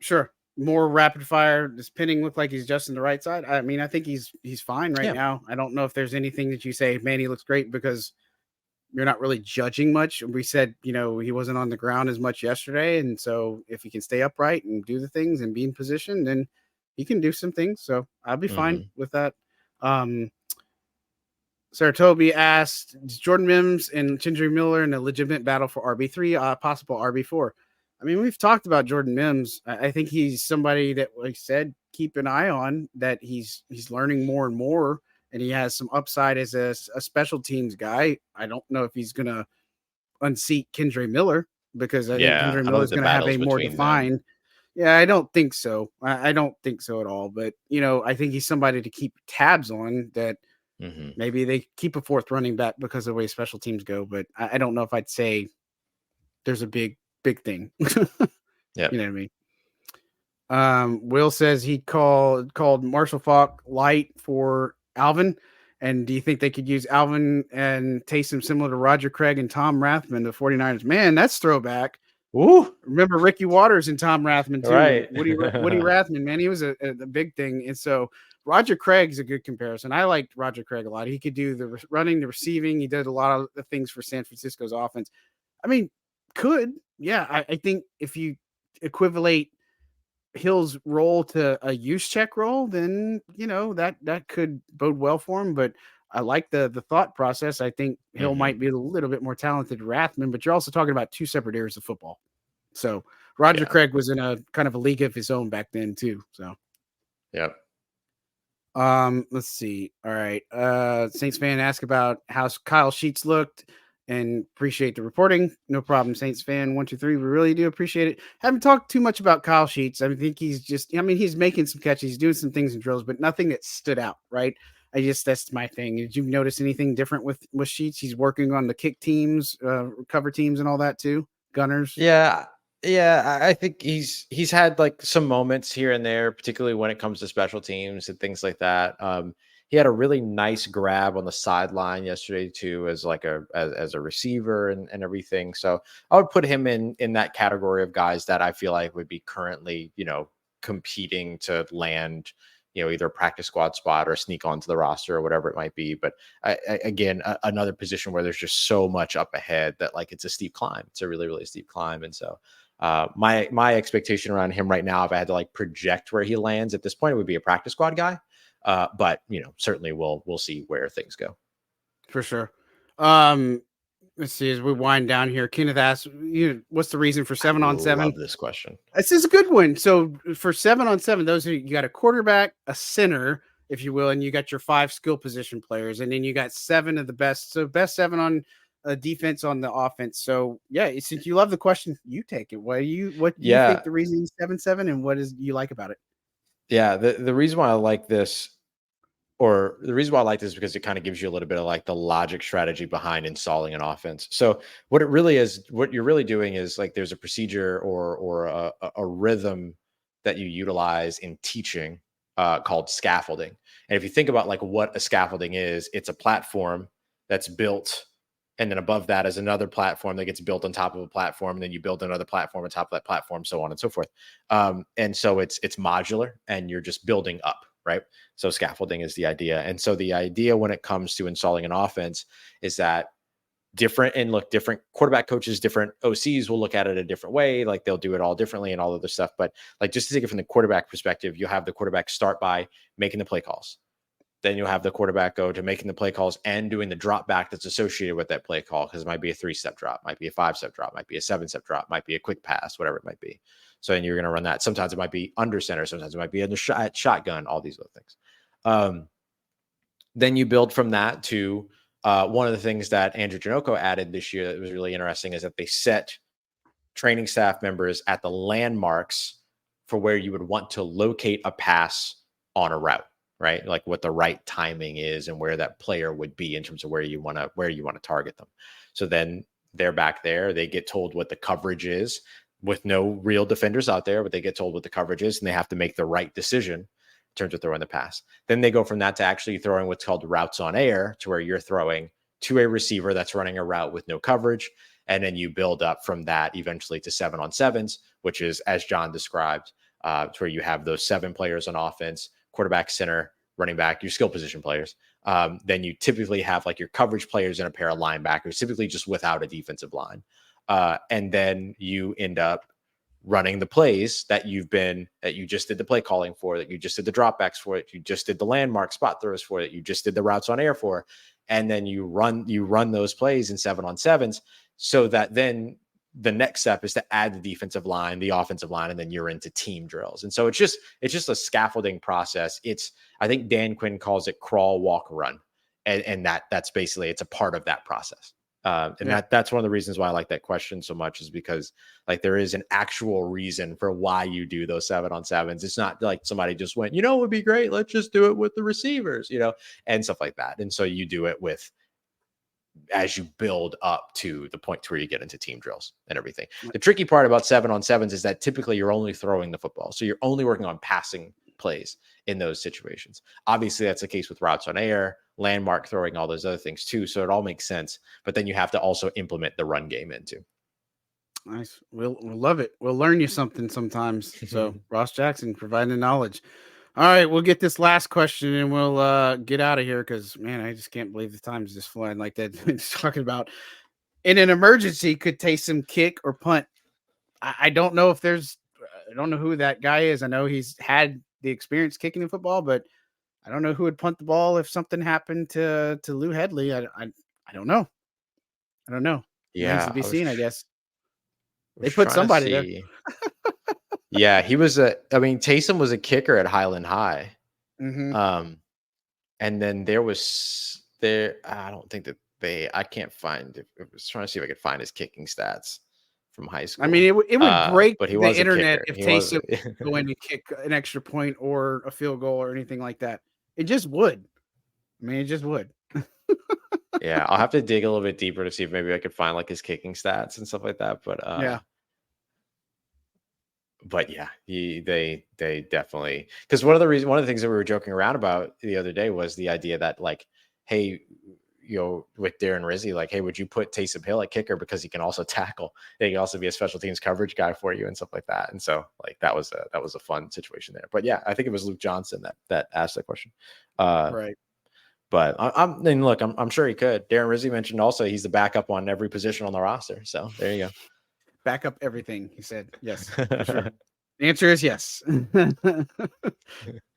S1: Sure. More rapid fire. Does Penning look like he's just in the right side? I mean, I think he's fine right now. I don't know if there's anything that you say, man, he looks great, because you're not really judging much. We said, he wasn't on the ground as much yesterday. And so if he can stay upright and do the things and be in position, then he can do some things. So I'll be fine with that. Sarah Toby asked, is Jordan Mims and Kendry Miller in a legitimate battle for RB3, possible RB4? I mean, we've talked about Jordan Mims. I think he's somebody that, like I said, keep an eye on, that he's learning more and more, and he has some upside as a special teams guy. I don't know if he's going to unseat Kendry Miller, because I think
S2: Yeah,
S1: Kendra
S2: I
S1: Miller
S2: don't
S1: is
S2: think the
S1: going to have a
S2: battle's
S1: more
S2: between them.
S1: defined. Yeah, I don't think so. I don't think so at all. But I think he's somebody to keep tabs on. That
S2: Mhm.
S1: maybe they keep a fourth running back because of the way special teams go. But I don't know if I'd say there's a big thing. You
S2: Yep.
S1: know what I mean? Will says he called Marshall Falk light for Alvin. And do you think they could use Alvin and Taysom similar to Roger Craig and Tom Rathman, the 49ers? Man, that's throwback.
S2: Woo!
S1: Remember Ricky Waters and Tom Rathman too.
S2: Right.
S1: Woody Rathman, man, he was a big thing. And so Roger Craig's a good comparison. I liked Roger Craig a lot. He could do the running, the receiving. He did a lot of the things for San Francisco's offense. I mean, yeah. I think if you equivalate Hill's role to a use check role, then that could bode well for him. But I like the thought process. I think Hill
S2: Mhm.
S1: might be a little bit more talented than Rathman, but you're also talking about two separate areas of football. So Roger
S2: Yeah.
S1: Craig was in a kind of a league of his own back then too. So
S2: Yep.
S1: let's see. All right. Saints fan asked about how Kyle Sheets looked and appreciate the reporting. No problem, Saints fan 123. We really do appreciate it. Haven't talked too much about Kyle Sheets. I think he's making some catches, he's doing some things in drills, but nothing that stood out, right? That's my thing. Did you notice anything different with Sheets? He's working on the kick teams, cover teams, and all that too. Gunners.
S2: Yeah. Yeah, I think he's had like some moments here and there, particularly when it comes to special teams and things like that. He had a really nice grab on the sideline yesterday too, as like as a receiver and everything. So I would put him in that category of guys that I feel like would be currently, competing to land, either a practice squad spot or sneak onto the roster or whatever it might be. But again, another position where there's just so much up ahead that like it's a steep climb. It's a really, really steep climb. And so my expectation around him right now, if I had to like project where he lands at this point, it would be a practice squad guy. But certainly we'll see where things go.
S1: For sure. Um, let's see as we wind down here. Kenneth asks, what's the reason for
S2: I
S1: 7-on-7?
S2: love this question.
S1: This is a good one. So for 7-on-7, you got a quarterback, a center, if you will, and you got your 5 skill position players, and then you got 7 of the best. So best 7 on defense on the offense. So yeah, since you love the question, you take it. What do you think
S2: Yeah.
S1: the reason is 7-7, and what is you like about it?
S2: Yeah. The reason why I like this, or the reason why I like this is because it kind of gives you a little bit of like the logic strategy behind installing an offense. So what it really is, what you're really doing is like there's a procedure or a rhythm that you utilize in teaching called scaffolding. And if you think about like what a scaffolding is, it's a platform that's built, and then above that is another platform that gets built on top of a platform, and then you build another platform on top of that platform, so on and so forth. And so it's modular, and you're just building up, right? So scaffolding is the idea. And so the idea when it comes to installing an offense is that different quarterback coaches, different OCs will look at it a different way. Like they'll do it all differently and all other stuff. But like just to take it from the quarterback perspective, you have the quarterback start by making the play calls. Then you'll have the quarterback go to making the play calls and doing the drop back that's associated with that play call. Cause it might be a 3-step drop, might be a 5-step drop, might be a 7-step drop, might be a quick pass, whatever it might be. So then you're going to run that. Sometimes it might be under center. Sometimes it might be under shotgun, all these other things. Then you build from that to one of the things that Andrew Janoko added this year that was really interesting is that they set training staff members at the landmarks for where you would want to locate a pass on a route, right? Like what the right timing is and where that player would be in terms of where you want to target them. So then they're back there, they get told what the coverage is with no real defenders out there, but they get told what the coverage is and they have to make the right decision in terms of throwing the pass. Then they go from that to actually throwing what's called routes on air, to where you're throwing to a receiver that's running a route with no coverage. And then you build up from that eventually to 7-on-7s, which is, as John described, to where you have those 7 players on offense, quarterback, center, running back, your skill position players. Then you typically have like your coverage players and a pair of linebackers, typically just without a defensive line. And then you end up running the plays that you just did the play calling for, that you just did the dropbacks for, that you just did the landmark spot throws for, that you just did the routes on air for. And then you run those plays in 7-on-7s, so that then the next step is to add the defensive line, the offensive line, and then you're into team drills. And so it's just a scaffolding process. I think Dan Quinn calls it crawl, walk, run. And that's basically, it's a part of that process. And that's one of the reasons why I like that question so much, is because like there is an actual reason for why you do those 7-on-7s. It's not like somebody just went, it would be great, let's just do it with the receivers, and stuff like that. And so you do it with, as you build up to the point to where you get into team drills and everything. The tricky part about 7-on-7s is that typically you're only throwing the football. So you're only working on passing plays in those situations. Obviously that's the case with routes on air, landmark throwing, all those other things too. So it all makes sense, but then you have to also implement the run game into.
S1: Nice. We'll love it. We'll learn you something sometimes. So Ross Jackson providing knowledge. All right, we'll get this last question and we'll get out of here, because man, I just can't believe the time's just flying like that. It's talking about, in an emergency, could Taysom kick or punt? I don't know if there's, I don't know who that guy is. I know he's had the experience kicking in football, but I don't know who would punt the ball if something happened to Lou Headley. I don't know. I don't know.
S2: Yeah,
S1: remains to be seen, I guess. They put somebody there.
S2: Yeah, Taysom was a kicker at Highland High.
S1: Mm-hmm.
S2: And then I don't think that I can't find it. I was trying to see if I could find his kicking stats from high school.
S1: I mean, it would break
S2: but he
S1: the
S2: was
S1: internet if Taysom go in to kick an extra point or a field goal or anything like that. It just would. I mean, it just would.
S2: Yeah, I'll have to dig a little bit deeper to see if maybe I could find like his kicking stats and stuff like that. But
S1: yeah.
S2: But yeah, they definitely, because one of the things that we were joking around about the other day was the idea that like, hey, with Darren Rizzi, like, hey, would you put Taysom Hill at kicker because he can also tackle? He can also be a special teams coverage guy for you and stuff like that. And so like that was a fun situation there. But yeah, I think it was Luke Johnson that asked that question.
S1: Right.
S2: But I'm sure he could. Darren Rizzi mentioned also he's the backup on every position on the roster. So there you go.
S1: Back up everything, he said. Yes, for sure. The answer is yes.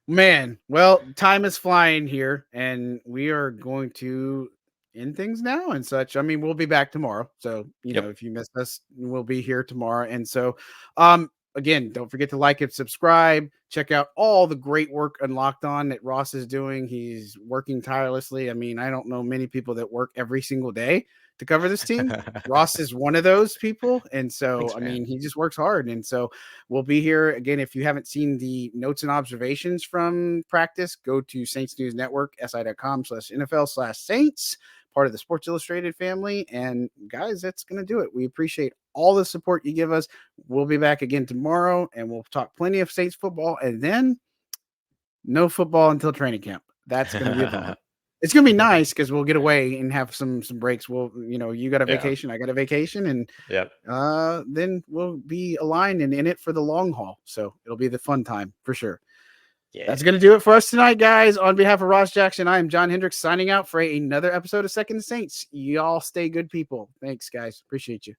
S1: Man, well, time is flying here, and we are going to end things now and such. I mean, we'll be back tomorrow. So, know, if you missed us, we'll be here tomorrow. And so, again, don't forget to like and subscribe. Check out all the great work Unlocked On that Ross is doing. He's working tirelessly. I mean, I don't know many people that work every single day to cover this team. Ross is one of those people. And so, thanks, I mean, he just works hard. And so we'll be here again. If you haven't seen the notes and observations from practice, go to Saints News Network, si.com/NFL/Saints, part of the Sports Illustrated family. And guys, that's going to do it. We appreciate all the support you give us. We'll be back again tomorrow, and we'll talk plenty of Saints football, and then no football until training camp. That's going to be a bummer. It's going to be nice because we'll get away and have some breaks. We'll, you got a vacation, I got a vacation, and then we'll be aligned and in it for the long haul. So it'll be the fun time for sure. Yeah. That's going to do it for us tonight, guys. On behalf of Ross Jackson, I am John Hendricks signing out for another episode of Second Saints. Y'all stay good people. Thanks, guys. Appreciate you.